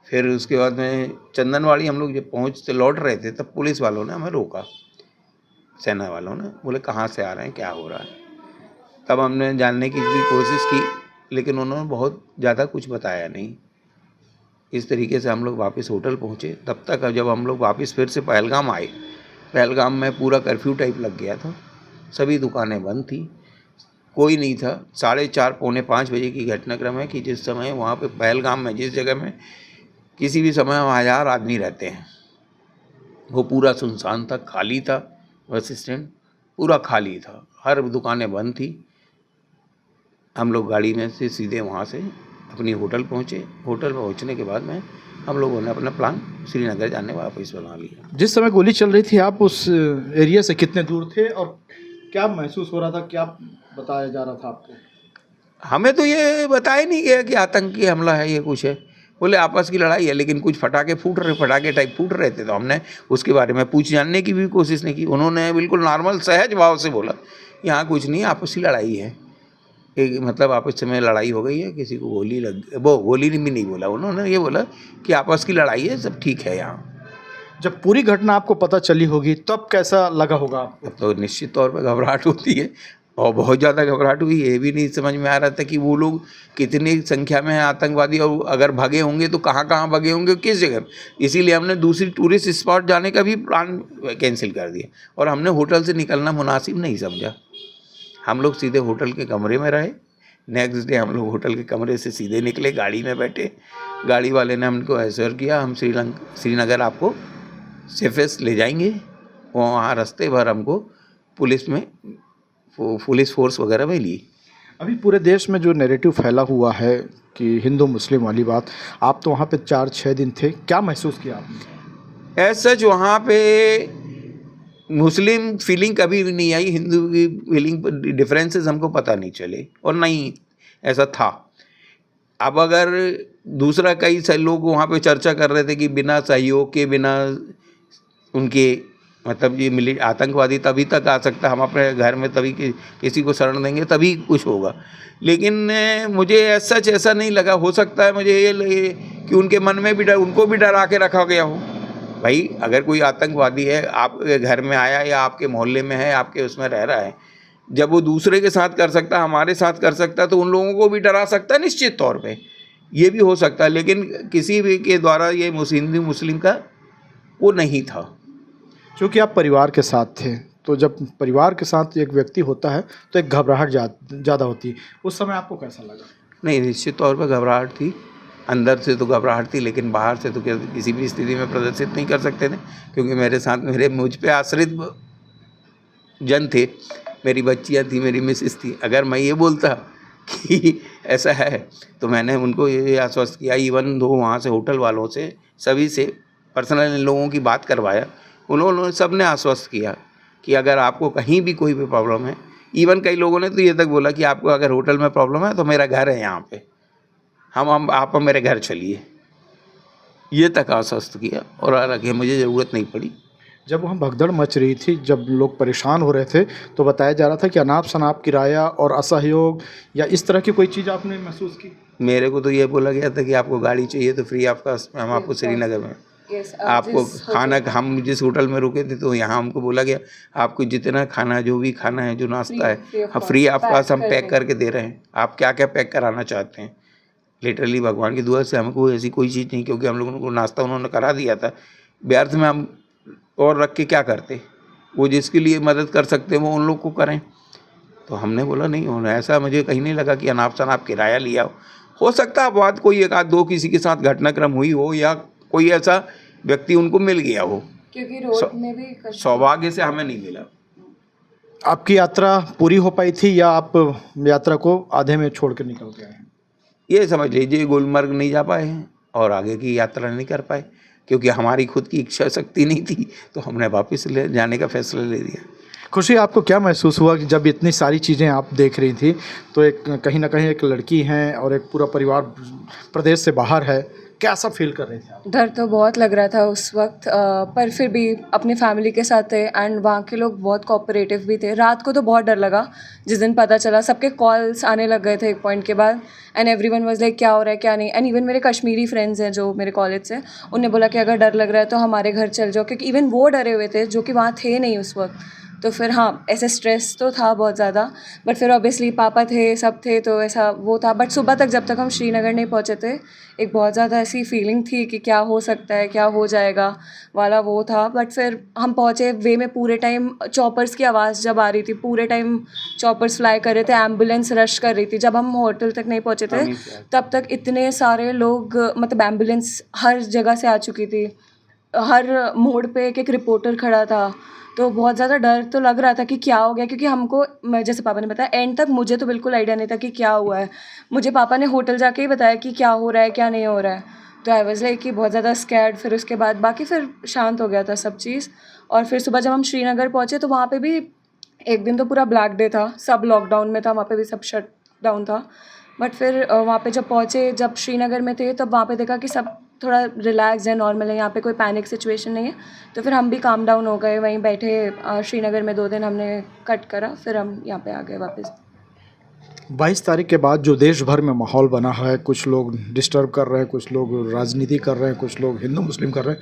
फिर उसके बाद में चंदनवाड़ी हम लोग जब लौट रहे थे, तब पुलिस वालों ने हमें रोका, सेना वालों ने, बोले कहाँ से आ रहे हैं, क्या हो रहा है। तब हमने जानने की भी कोशिश की, लेकिन उन्होंने बहुत ज़्यादा कुछ बताया नहीं। इस तरीके से हम लोग वापस होटल पहुँचे। तब तक जब हम लोग वापस फिर से पहलगाम आए, पहलगाम में पूरा कर्फ्यू टाइप लग गया था, सभी दुकानें बंद थी, कोई नहीं था। 4:30 पौने 5 बजे की घटनाक्रम है कि जिस समय वहाँ पे पहलगाम में जिस जगह में किसी भी समय 1000 आदमी रहते हैं, वो पूरा सुनसान था, खाली था। बस स्टैंड पूरा खाली था, हर दुकानें बंद थी। हम लोग गाड़ी में से सीधे वहाँ से अपनी होटल पहुँचे। होटल पहुँचने के बाद में हम लोगों ने अपना प्लान श्रीनगर जाने वापस बना लिया। जिस समय गोली चल रही थी, आप उस एरिया से कितने दूर थे और क्या महसूस हो रहा था, क्या बताया जा रहा था आपको? हमें तो ये बताया नहीं गया कि आतंकी हमला है, ये कुछ है। बोले आपस की लड़ाई है, लेकिन कुछ फटाके टाइप फूट रहे थे, तो हमने उसके बारे में जानने की भी कोशिश नहीं की। उन्होंने बिल्कुल नॉर्मल सहज भाव से बोला यहाँ कुछ नहीं, आपस की लड़ाई है, एक मतलब आपस में लड़ाई हो गई है, किसी को गोली लग, वो गोली भी नहीं बोला उन्होंने, ये बोला कि आपस की लड़ाई है, सब ठीक है यहाँ। जब पूरी घटना आपको पता चली होगी तब कैसा लगा होगा आपको? तो निश्चित तौर पर घबराहट होती है, और बहुत ज़्यादा घबराहट हुई। ये भी नहीं समझ में आ रहा था कि वो लोग कितनी संख्या में हैं आतंकवादी, और अगर भागे होंगे तो कहाँ भागे होंगे, किस जगह। इसीलिए हमने दूसरी टूरिस्ट स्पॉट जाने का भी प्लान कैंसिल कर दिया, और हमने होटल से निकलना मुनासिब नहीं समझा। हम लोग सीधे होटल के कमरे में रहे। नेक्स्ट डे हम लोग होटल के कमरे से सीधे निकले, गाड़ी में बैठे। गाड़ी वाले ने हमको एश्योर किया हम श्रीनगर आपको सेफेस्ट ले जाएंगे। वहाँ रास्ते भर हमको पुलिस फोर्स वगैरह में ली। अभी पूरे देश में जो नैरेटिव फैला हुआ है कि हिंदू मुस्लिम वाली बात, आप तो वहाँ पे 4-6 दिन थे, क्या महसूस किया आपने? ऐसा जो वहाँ पे मुस्लिम फीलिंग कभी भी नहीं आई, हिंदू की फीलिंग डिफरेंसेस हमको पता नहीं चले, और नहीं ऐसा था। अब अगर दूसरा कई सारे लोग वहाँ पे चर्चा कर रहे थे कि बिना सहयोग के, बिना उनके मतलब ये आतंकवादी तभी तक आ सकता, हम अपने घर में तभी किसी को शरण देंगे तभी कुछ होगा, लेकिन मुझे ऐसा नहीं लगा। हो सकता है मुझे ये लगे कि उनके मन में भी उनको भी डरा के रखा गया हो। भाई अगर कोई आतंकवादी है, आपके घर में आया या आपके मोहल्ले में है, आपके उसमें रह रहा है, जब वो दूसरे के साथ कर सकता, हमारे साथ कर सकता, तो उन लोगों को भी डरा सकता है निश्चित तौर पे, ये भी हो सकता है। लेकिन किसी भी के द्वारा ये हिंदू मुस्लिम का वो नहीं था। क्योंकि आप परिवार के साथ थे, तो जब परिवार के साथ एक व्यक्ति होता है तो एक घबराहट ज़्यादा होती है। उस समय आपको कैसा लगा? नहीं, निश्चित तौर पर घबराहट थी, अंदर से तो घबराहट थी, लेकिन बाहर से तो किसी भी स्थिति में प्रदर्शित नहीं कर सकते थे, क्योंकि मेरे साथ मुझ पे आश्रित जन थे, मेरी बच्चियाँ थी, मेरी मिसेस थी। अगर मैं ये बोलता कि ऐसा है, तो मैंने उनको ये आश्वस्त किया, इवन दो वहाँ से होटल वालों से सभी से पर्सनल लोगों की बात करवाया, उन्होंने सब ने आश्वस्त किया कि अगर आपको कहीं भी कोई भी प्रॉब्लम है, इवन कई लोगों ने तो ये तक बोला कि आपको अगर होटल में प्रॉब्लम है तो मेरा घर है यहाँ पे, आप मेरे घर चलिए, ये तक आश्वस्त किया, और हालांकि मुझे ज़रूरत नहीं पड़ी। जब वहाँ भगदड़ मच रही थी, जब लोग परेशान हो रहे थे, तो बताया जा रहा था कि अनाप शनाप किराया और असहयोग या इस तरह की कोई चीज़ आपने महसूस की? मेरे को तो ये बोला गया था कि आपको गाड़ी चाहिए तो फ्री ऑफ कॉस्ट हम आपको श्रीनगर में आपको खाना, हम जिस होटल में रुके थे तो यहाँ हमको बोला गया आपको जितना खाना, जो भी खाना है, जो नाश्ता है, फ्री ऑफ कॉस्ट हम पैक करके दे रहे हैं, आप क्या क्या पैक कराना चाहते हैं। लिटरली भगवान की दुआ से हमको ऐसी कोई चीज़ नहीं, क्योंकि हम लोगों को नाश्ता उन्होंने करा दिया था। व्यर्थ में हम और रख के क्या करते, वो जिसके लिए मदद कर सकते हैं वो उन लोग को करें। तो हमने बोला नहीं होना ऐसा, मुझे कहीं नहीं लगा कि अनाप शनाप किराया लिया हो सकता है बात कोई एक आध दो किसी के साथ घटनाक्रम हुई हो या कोई ऐसा व्यक्ति उनको मिल गया हो, क्योंकि रोड में भी सौभाग्य से हमें नहीं मिला। आपकी यात्रा पूरी हो पाई थी या आप यात्रा को आधे में छोड़ कर निकल गए हैं? ये समझ लीजिए गुलमर्ग नहीं जा पाए हैं और आगे की यात्रा नहीं कर पाए, क्योंकि हमारी खुद की इच्छा शक्ति नहीं थी, तो हमने वापस ले जाने का फैसला ले लिया। खुशी, आपको क्या महसूस हुआ कि जब इतनी सारी चीज़ें आप देख रही थी, तो एक कहीं ना कहीं एक लड़की हैं और एक पूरा परिवार प्रदेश से बाहर है, कैसा फील कर रहे थे आप? डर तो बहुत लग रहा था उस वक्त, पर फिर भी अपनी फैमिली के साथ थे एंड वहाँ के लोग बहुत कोऑपरेटिव भी थे। रात को तो बहुत डर लगा जिस दिन पता चला, सबके कॉल्स आने लग गए थे एक पॉइंट के बाद एंड एवरीवन वाज लाइक क्या हो रहा है क्या नहीं। एंड इवन मेरे कश्मीरी फ्रेंड्स हैं जो मेरे कॉलेज से, उन्होंने बोला कि अगर डर लग रहा है तो हमारे घर चल जाओ, क्योंकि इवन वो डरे हुए थे जो कि वहाँ थे नहीं उस वक्त। तो फिर हाँ, ऐसे स्ट्रेस तो था बहुत ज़्यादा, बट फिर ऑब्वियसली पापा थे, सब थे, तो ऐसा वो था। बट सुबह तक जब तक हम श्रीनगर नहीं पहुँचे थे, एक बहुत ज़्यादा ऐसी फीलिंग थी कि क्या हो सकता है, क्या हो जाएगा वाला वो था। बट फिर हम पहुँचे, वे में पूरे टाइम चॉपर्स की आवाज़ जब आ रही थी, पूरे टाइम चॉपर्स फ्लाई कर रहे थे, एम्बुलेंस रश कर रही थी। जब हम होटल तक नहीं पहुँचे थे तब तक इतने सारे लोग, मतलब एम्बुलेंस हर जगह से आ चुकी थी, हर मोड़ पे एक रिपोर्टर खड़ा था। तो बहुत ज़्यादा डर तो लग रहा था कि क्या हो गया, क्योंकि हमको, मैं जैसे पापा ने बताया, एंड तक मुझे तो बिल्कुल आइडिया नहीं था कि क्या हुआ है। मुझे पापा ने होटल जाके ही बताया कि क्या हो रहा है क्या नहीं हो रहा है। तो आई वाज लाइक कि बहुत ज़्यादा स्कैर्ड। फिर उसके बाद बाकी फिर शांत हो गया था सब चीज़। और फिर सुबह जब हम श्रीनगर पहुँचे तो वहाँ पे भी एक दिन तो पूरा ब्लैक डे था, सब लॉकडाउन में था, वहाँ पे भी सब शट डाउन था। बट फिर वहाँ पे जब पहुँचे, जब श्रीनगर में थे, तब वहाँ पे देखा कि सब थोड़ा रिलैक्स है, नॉर्मल है, यहाँ पे कोई पैनिक सिचुएशन नहीं है। तो फिर हम भी काम डाउन हो गए, वहीं बैठे श्रीनगर में 2 दिन हमने कट करा, फिर हम यहाँ पे आ गए वापस। 22 तारीख के बाद जो देश भर में माहौल बना है, कुछ लोग डिस्टर्ब कर रहे हैं, कुछ लोग राजनीति कर रहे हैं, कुछ लोग हिंदू मुस्लिम कर रहे हैं,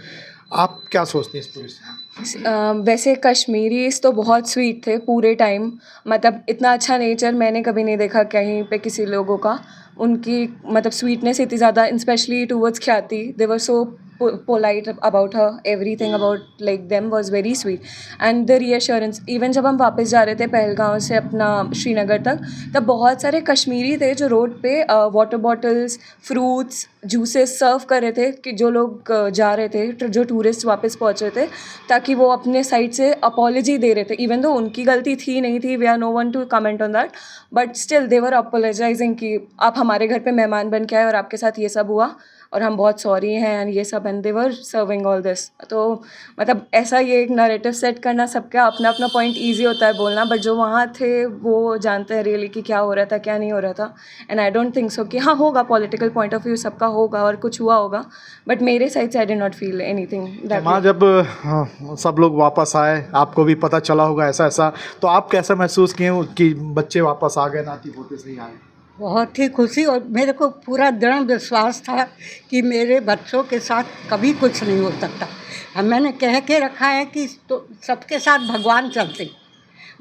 आप क्या सोचते हैं इस पूरे से? वैसे कश्मीरीज़ तो बहुत स्वीट थे पूरे टाइम, मतलब इतना अच्छा नेचर मैंने कभी नहीं देखा कहीं पे किसी लोगों का। उनकी मतलब स्वीटनेस इतनी ज़्यादा, स्पेशली टूवर्ड्स ख्याति, दे वर सो polite about her, everything about like them was very sweet and the reassurance। even जब हम वापस जा रहे थे पहलगांव से अपना श्रीनगर तक, तब बहुत सारे कश्मीरी थे जो रोड पे वाटर बॉटल्स, फ्रूट्स, जूसेस सर्व कर रहे थे कि जो लोग जा रहे थे, जो टूरिस्ट वापस पहुंच रहे थे, ताकि वो अपने साइड से अपॉलॉजी दे रहे थे। इवन दो उनकी गलती थी नहीं थी, we are no one to comment on that, but still they were apologising कि आप हमारे घर पे मेहमान बन के आए और आपके साथ ये सब हुआ और हम बहुत सॉरी हैं एंड ये सब, and they were serving all this. तो मतलब ऐसा ये एक नैरेटिव सेट करना, सबका अपना अपना पॉइंट ईजी होता है बोलना, बट जो वहाँ थे वो जानते हैं रियली कि क्या हो रहा था क्या नहीं हो रहा था। And I don't think so कि हाँ होगा, पॉलिटिकल पॉइंट ऑफ व्यू सबका होगा और कुछ हुआ होगा, बट मेरे साइड से I did not feel anything that. माँ, जब सब लोग वापस आए, आपको भी पता चला होगा ऐसा ऐसा, तो आप कैसा महसूस किए कि बच्चे वापस आ गए, नाती पोते सही आ गए? बहुत ही खुशी, और मेरे को पूरा दृढ़ विश्वास था कि मेरे बच्चों के साथ कभी कुछ नहीं हो सकता। मैंने कह के रखा है कि तो सबके साथ भगवान चलते,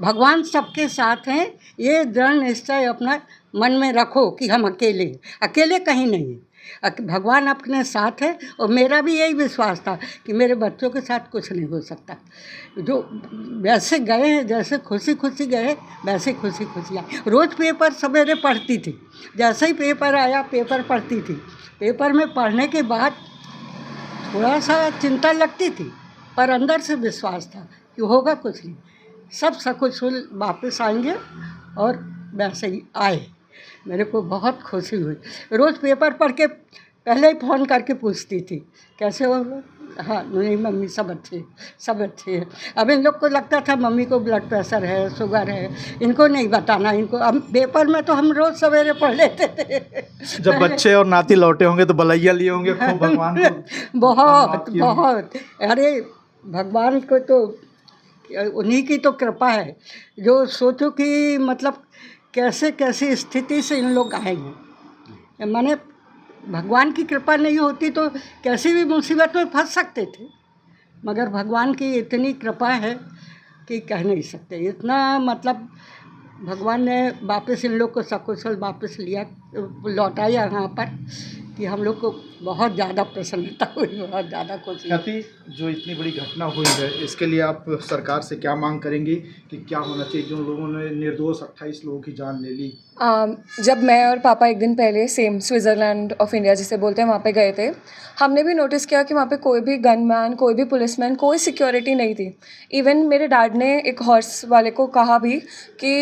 भगवान सबके साथ हैं, ये दृढ़ निश्चय अपना मन में रखो कि हम अकेले कहीं नहीं, भगवान अपने साथ है। और मेरा भी यही विश्वास था कि मेरे बच्चों के साथ कुछ नहीं हो सकता। जो वैसे गए हैं, जैसे खुशी खुशी गए वैसे खुशी खुशी आए। रोज़ पेपर सवेरे पढ़ती थी, जैसे ही पेपर आया पेपर पढ़ती थी। पेपर में पढ़ने के बाद थोड़ा सा चिंता लगती थी, पर अंदर से विश्वास था कि होगा कुछ नहीं, सब सकुशल वापस आएंगे, और वैसे ही आए। मेरे को बहुत खुशी हुई। रोज़ पेपर पढ़ के पहले ही फ़ोन करके पूछती थी कैसे हो। हाँ, नहीं मम्मी सब अच्छे, सब अच्छे हैं। अब इन लोग को लगता था मम्मी को ब्लड प्रेशर है, शुगर है, इनको नहीं बताना इनको। अब पेपर में तो हम रोज़ सवेरे पढ़ लेते थे। जब बच्चे और नाती लौटे होंगे तो बलैया लिए होंगे खूब भगवान को। बहुत बहुत, अरे भगवान को तो उन्हीं की तो कृपा है। जो सोचो कि मतलब कैसे कैसी स्थिति से इन लोग आए हैं, माने भगवान की कृपा नहीं होती तो कैसी भी मुसीबत में फंस सकते थे, मगर भगवान की इतनी कृपा है कि कह नहीं सकते। इतना मतलब भगवान ने वापस इन लोग को सकुशल वापस लिया, लौटाया यहाँ पर, कि हम लोग को बहुत ज़्यादा प्रसन्नता हुई, बहुत ज़्यादा खुशी। ख्याति, जो इतनी बड़ी घटना हुई है इसके लिए आप सरकार से क्या मांग करेंगी कि क्या होना चाहिए? जो लोगों ने निर्दोष 28 लोगों की जान ले ली। जब मैं और पापा एक दिन पहले सेम स्विट्ज़रलैंड ऑफ इंडिया जिसे बोलते हैं वहाँ पे गए थे, हमने भी नोटिस किया कि वहाँ पे कोई भी गनमैन, कोई भी पुलिसमैन, कोई सिक्योरिटी नहीं थी। इवन मेरे डैड ने एक हॉर्स वाले को कहा भी कि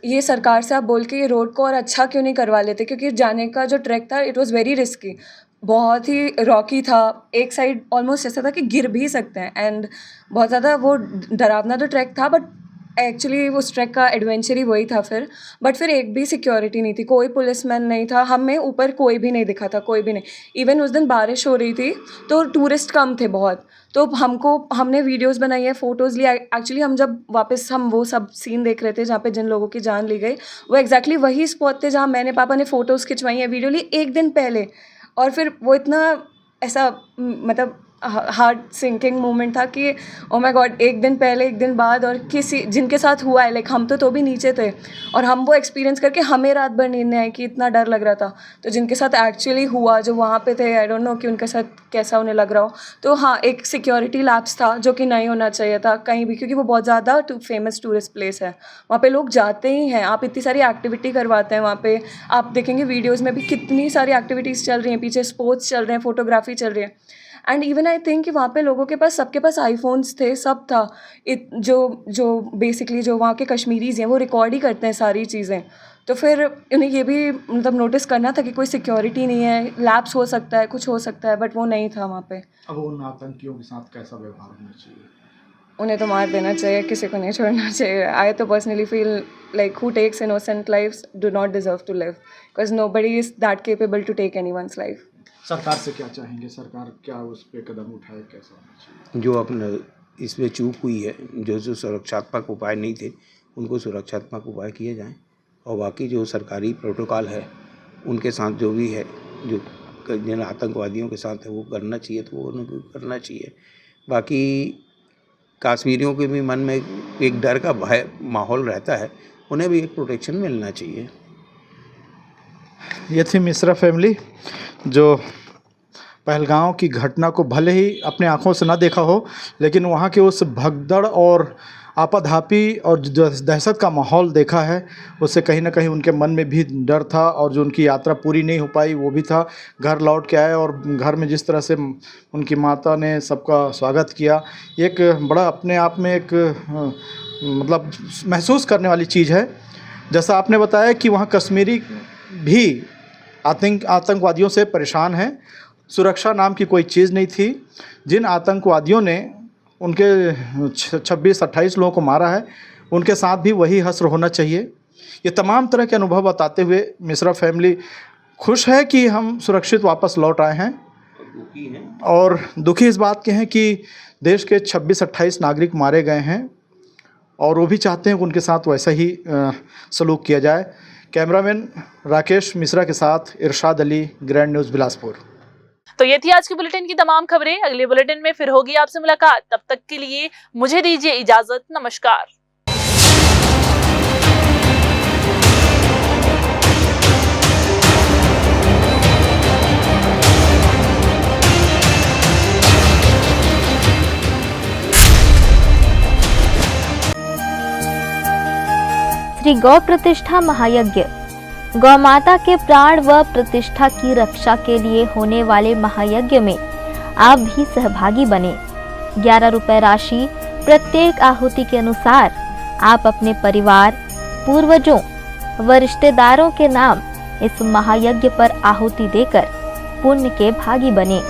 ये सरकार से आप बोल के ये रोड को और अच्छा क्यों नहीं करवा लेते, क्योंकि जाने का जो ट्रैक था इट वॉज़ वेरी रिस्की, बहुत ही रॉकी था, एक साइड ऑलमोस्ट ऐसा था कि गिर भी सकते हैं, एंड बहुत ज़्यादा वो डरावना तो ट्रैक था, बट एक्चुअली उस ट्रैक का एडवेंचर ही वही था फिर एक भी सिक्योरिटी नहीं थी, कोई पुलिसमैन नहीं था, हमें ऊपर कोई भी नहीं दिखा था, कोई भी नहीं। इवन उस दिन बारिश हो रही थी तो टूरिस्ट कम थे बहुत, तो हमने वीडियोस बनाई है, फ़ोटोज़ लिया। एक्चुअली हम जब वापस हम वो सब सीन देख रहे थे जहाँ पे जिन लोगों की जान ली गई, वो एग्जैक्टली वही स्पॉट थे जहाँ मैंने पापा ने फ़ोटोज़ खिंचवाई है, वीडियो ली एक दिन पहले, और फिर वो इतना ऐसा मतलब हार्ट सिंकिंग मोमेंट था कि ओ माय गॉड, एक दिन पहले, एक दिन बाद, और किसी जिनके साथ हुआ है, लाइक हम तो भी नीचे थे और हम वो एक्सपीरियंस करके हमें रात भर नींद नहीं आई कि इतना डर लग रहा था। तो जिनके साथ एक्चुअली हुआ, जो वहाँ पे थे, आई डोंट नो कि उनके साथ कैसा उन्हें लग रहा हो। तो हाँ, एक सिक्योरिटी लैप्स था जो कि नहीं होना चाहिए था कहीं भी, क्योंकि वो बहुत ज़्यादा फेमस टूरिस्ट प्लेस है, वहाँ पे लोग जाते ही हैं। आप इतनी सारी एक्टिविटी करवाते हैं वहाँ पे, आप देखेंगे वीडियोज़ में भी कितनी सारी एक्टिविटीज़ चल रही हैं, पीछे स्पोर्ट्स चल रहे हैं, फोटोग्राफी चल रही है। एंड इवन आई थिंक कि वहाँ पे लोगों के पास, सबके पास आईफोन्स थे, सब था। जो बेसिकली जो वहाँ के कश्मीरीज़ हैं वो रिकॉर्ड ही करते हैं सारी चीज़ें, तो फिर उन्हें ये भी मतलब नोटिस करना था कि कोई सिक्योरिटी नहीं है, लैप्स हो सकता है, कुछ हो सकता है, बट वो नहीं था वहाँ पे। अब उन आतंकियों के साथ कैसा व्यवहार होना चाहिए? उन्हें तो मार देना चाहिए, किसी को नहीं छोड़ना चाहिए। आई तो personally feel like who takes innocent lives do not deserve to live, because nobody is that capable to take anyone's life. सरकार से क्या चाहेंगे? सरकार क्या उस पर कदम उठाए, कैसा होना चाहिए? जो अपने इसमें चूक हुई है, जो सुरक्षात्मक उपाय नहीं थे, उनको सुरक्षात्मक उपाय किए जाएं, और बाकी जो सरकारी प्रोटोकॉल है उनके साथ जो भी है, जो जिन आतंकवादियों के साथ है वो करना चाहिए तो वो उनको करना चाहिए। बाकी कश्मीरियों के भी मन में एक डर का भय माहौल रहता है, उन्हें भी एक प्रोटेक्शन मिलना चाहिए। ये थी मिश्रा फैमिली, जो पहलगाम की घटना को भले ही अपने आँखों से ना देखा हो, लेकिन वहाँ के उस भगदड़ और आपाधापी और जो दहशत का माहौल देखा है, उससे कहीं ना कहीं उनके मन में भी डर था, और जो उनकी यात्रा पूरी नहीं हो पाई वो भी था। घर लौट के आए और घर में जिस तरह से उनकी माता ने सबका स्वागत किया, एक बड़ा अपने आप में एक मतलब महसूस करने वाली चीज़ है। जैसा आपने बताया कि वहाँ कश्मीरी भी आतंकवादियों से परेशान हैं, सुरक्षा नाम की कोई चीज़ नहीं थी। जिन आतंकवादियों ने उनके 26-28 लोगों को मारा है, उनके साथ भी वही हश्र होना चाहिए। ये तमाम तरह के अनुभव बताते हुए मिश्रा फैमिली खुश है कि हम सुरक्षित वापस लौट आए हैं, और दुखी इस बात के हैं कि देश के 26-28 नागरिक मारे गए हैं, और वो भी चाहते हैं कि उनके साथ वैसा ही सलूक किया जाए। कैमरामैन राकेश मिश्रा के साथ इरशाद अली, ग्रैंड न्यूज़ बिलासपुर। तो ये थी आज की बुलेटिन की तमाम खबरें। अगले बुलेटिन में फिर होगी आपसे मुलाकात, तब तक के लिए मुझे दीजिए इजाजत। नमस्कार। श्री गौ प्रतिष्ठा महायज्ञ, गौ माता के प्राण व प्रतिष्ठा की रक्षा के लिए होने वाले महायज्ञ में आप भी सहभागी बने। 11 रुपए राशि प्रत्येक आहुति के अनुसार आप अपने परिवार, पूर्वजों व रिश्तेदारों के नाम इस महायज्ञ पर आहुति देकर पुण्य के भागी बने।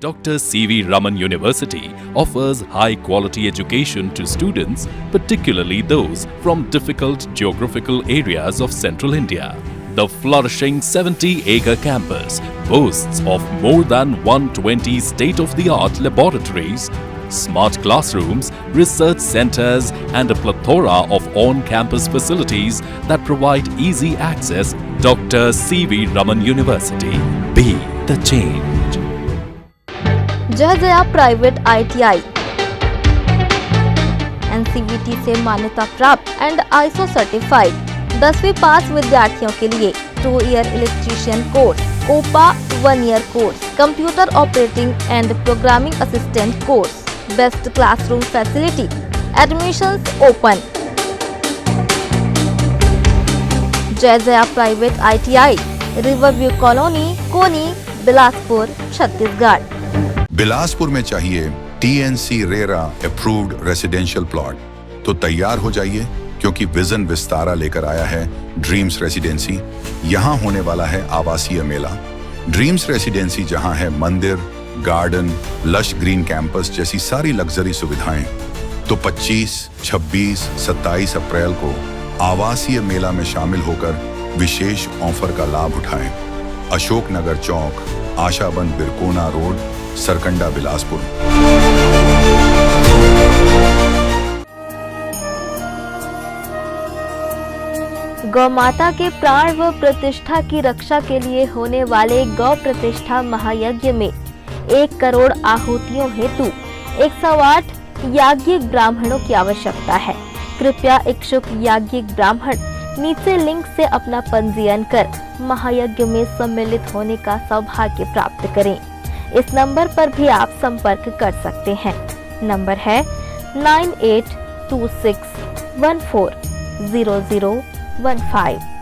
Dr. C.V. Raman University offers high-quality education to students, particularly those from difficult geographical areas of Central India. The flourishing 70-acre campus boasts of more than 120 state-of-the-art laboratories, smart classrooms, research centers, and a plethora of on-campus facilities that provide easy access. Dr. C.V. Raman University. Be the change. जय जया प्राइवेट ITI NCVT से मान्यता प्राप्त एंड ISO सर्टिफाइड। 10वीं पास विद्यार्थियों के लिए 2 year electrician course, OPA 1 year course, computer operating and programming assistant course, best classroom facility, admissions open. Jai Jaya private ITI, riverview colony, Koni, Bilaspur, Chhattisgarh. Bilaspur में चाहिए TNC RERA approved residential plot तो तैयार हो जाइए, क्योंकि विजन विस्तारा लेकर आया है ड्रीम्स रेसिडेंसी। यहाँ होने वाला है आवासीय मेला। ड्रीम्स रेसिडेंसी जहाँ है मंदिर, गार्डन, लश ग्रीन कैंपस जैसी सारी लग्जरी सुविधाएं, तो 25, 26, 27 अप्रैल को आवासीय मेला में शामिल होकर विशेष ऑफर का लाभ उठाएं। अशोक नगर चौक, आशाबंद बिरकोना रोड, सरकंडा, बिलासपुर। गौ माता के प्राण व प्रतिष्ठा की रक्षा के लिए होने वाले गौ प्रतिष्ठा महायज्ञ में 1 करोड़ आहुतियों हेतु 108 याज्ञिक ब्राह्मणों की आवश्यकता है। कृपया इच्छुक याज्ञिक ब्राह्मण नीचे लिंक से अपना पंजीयन कर महायज्ञ में सम्मिलित होने का सौभाग्य प्राप्त करें। इस नंबर पर भी आप संपर्क कर सकते हैं। नंबर है 9826140015।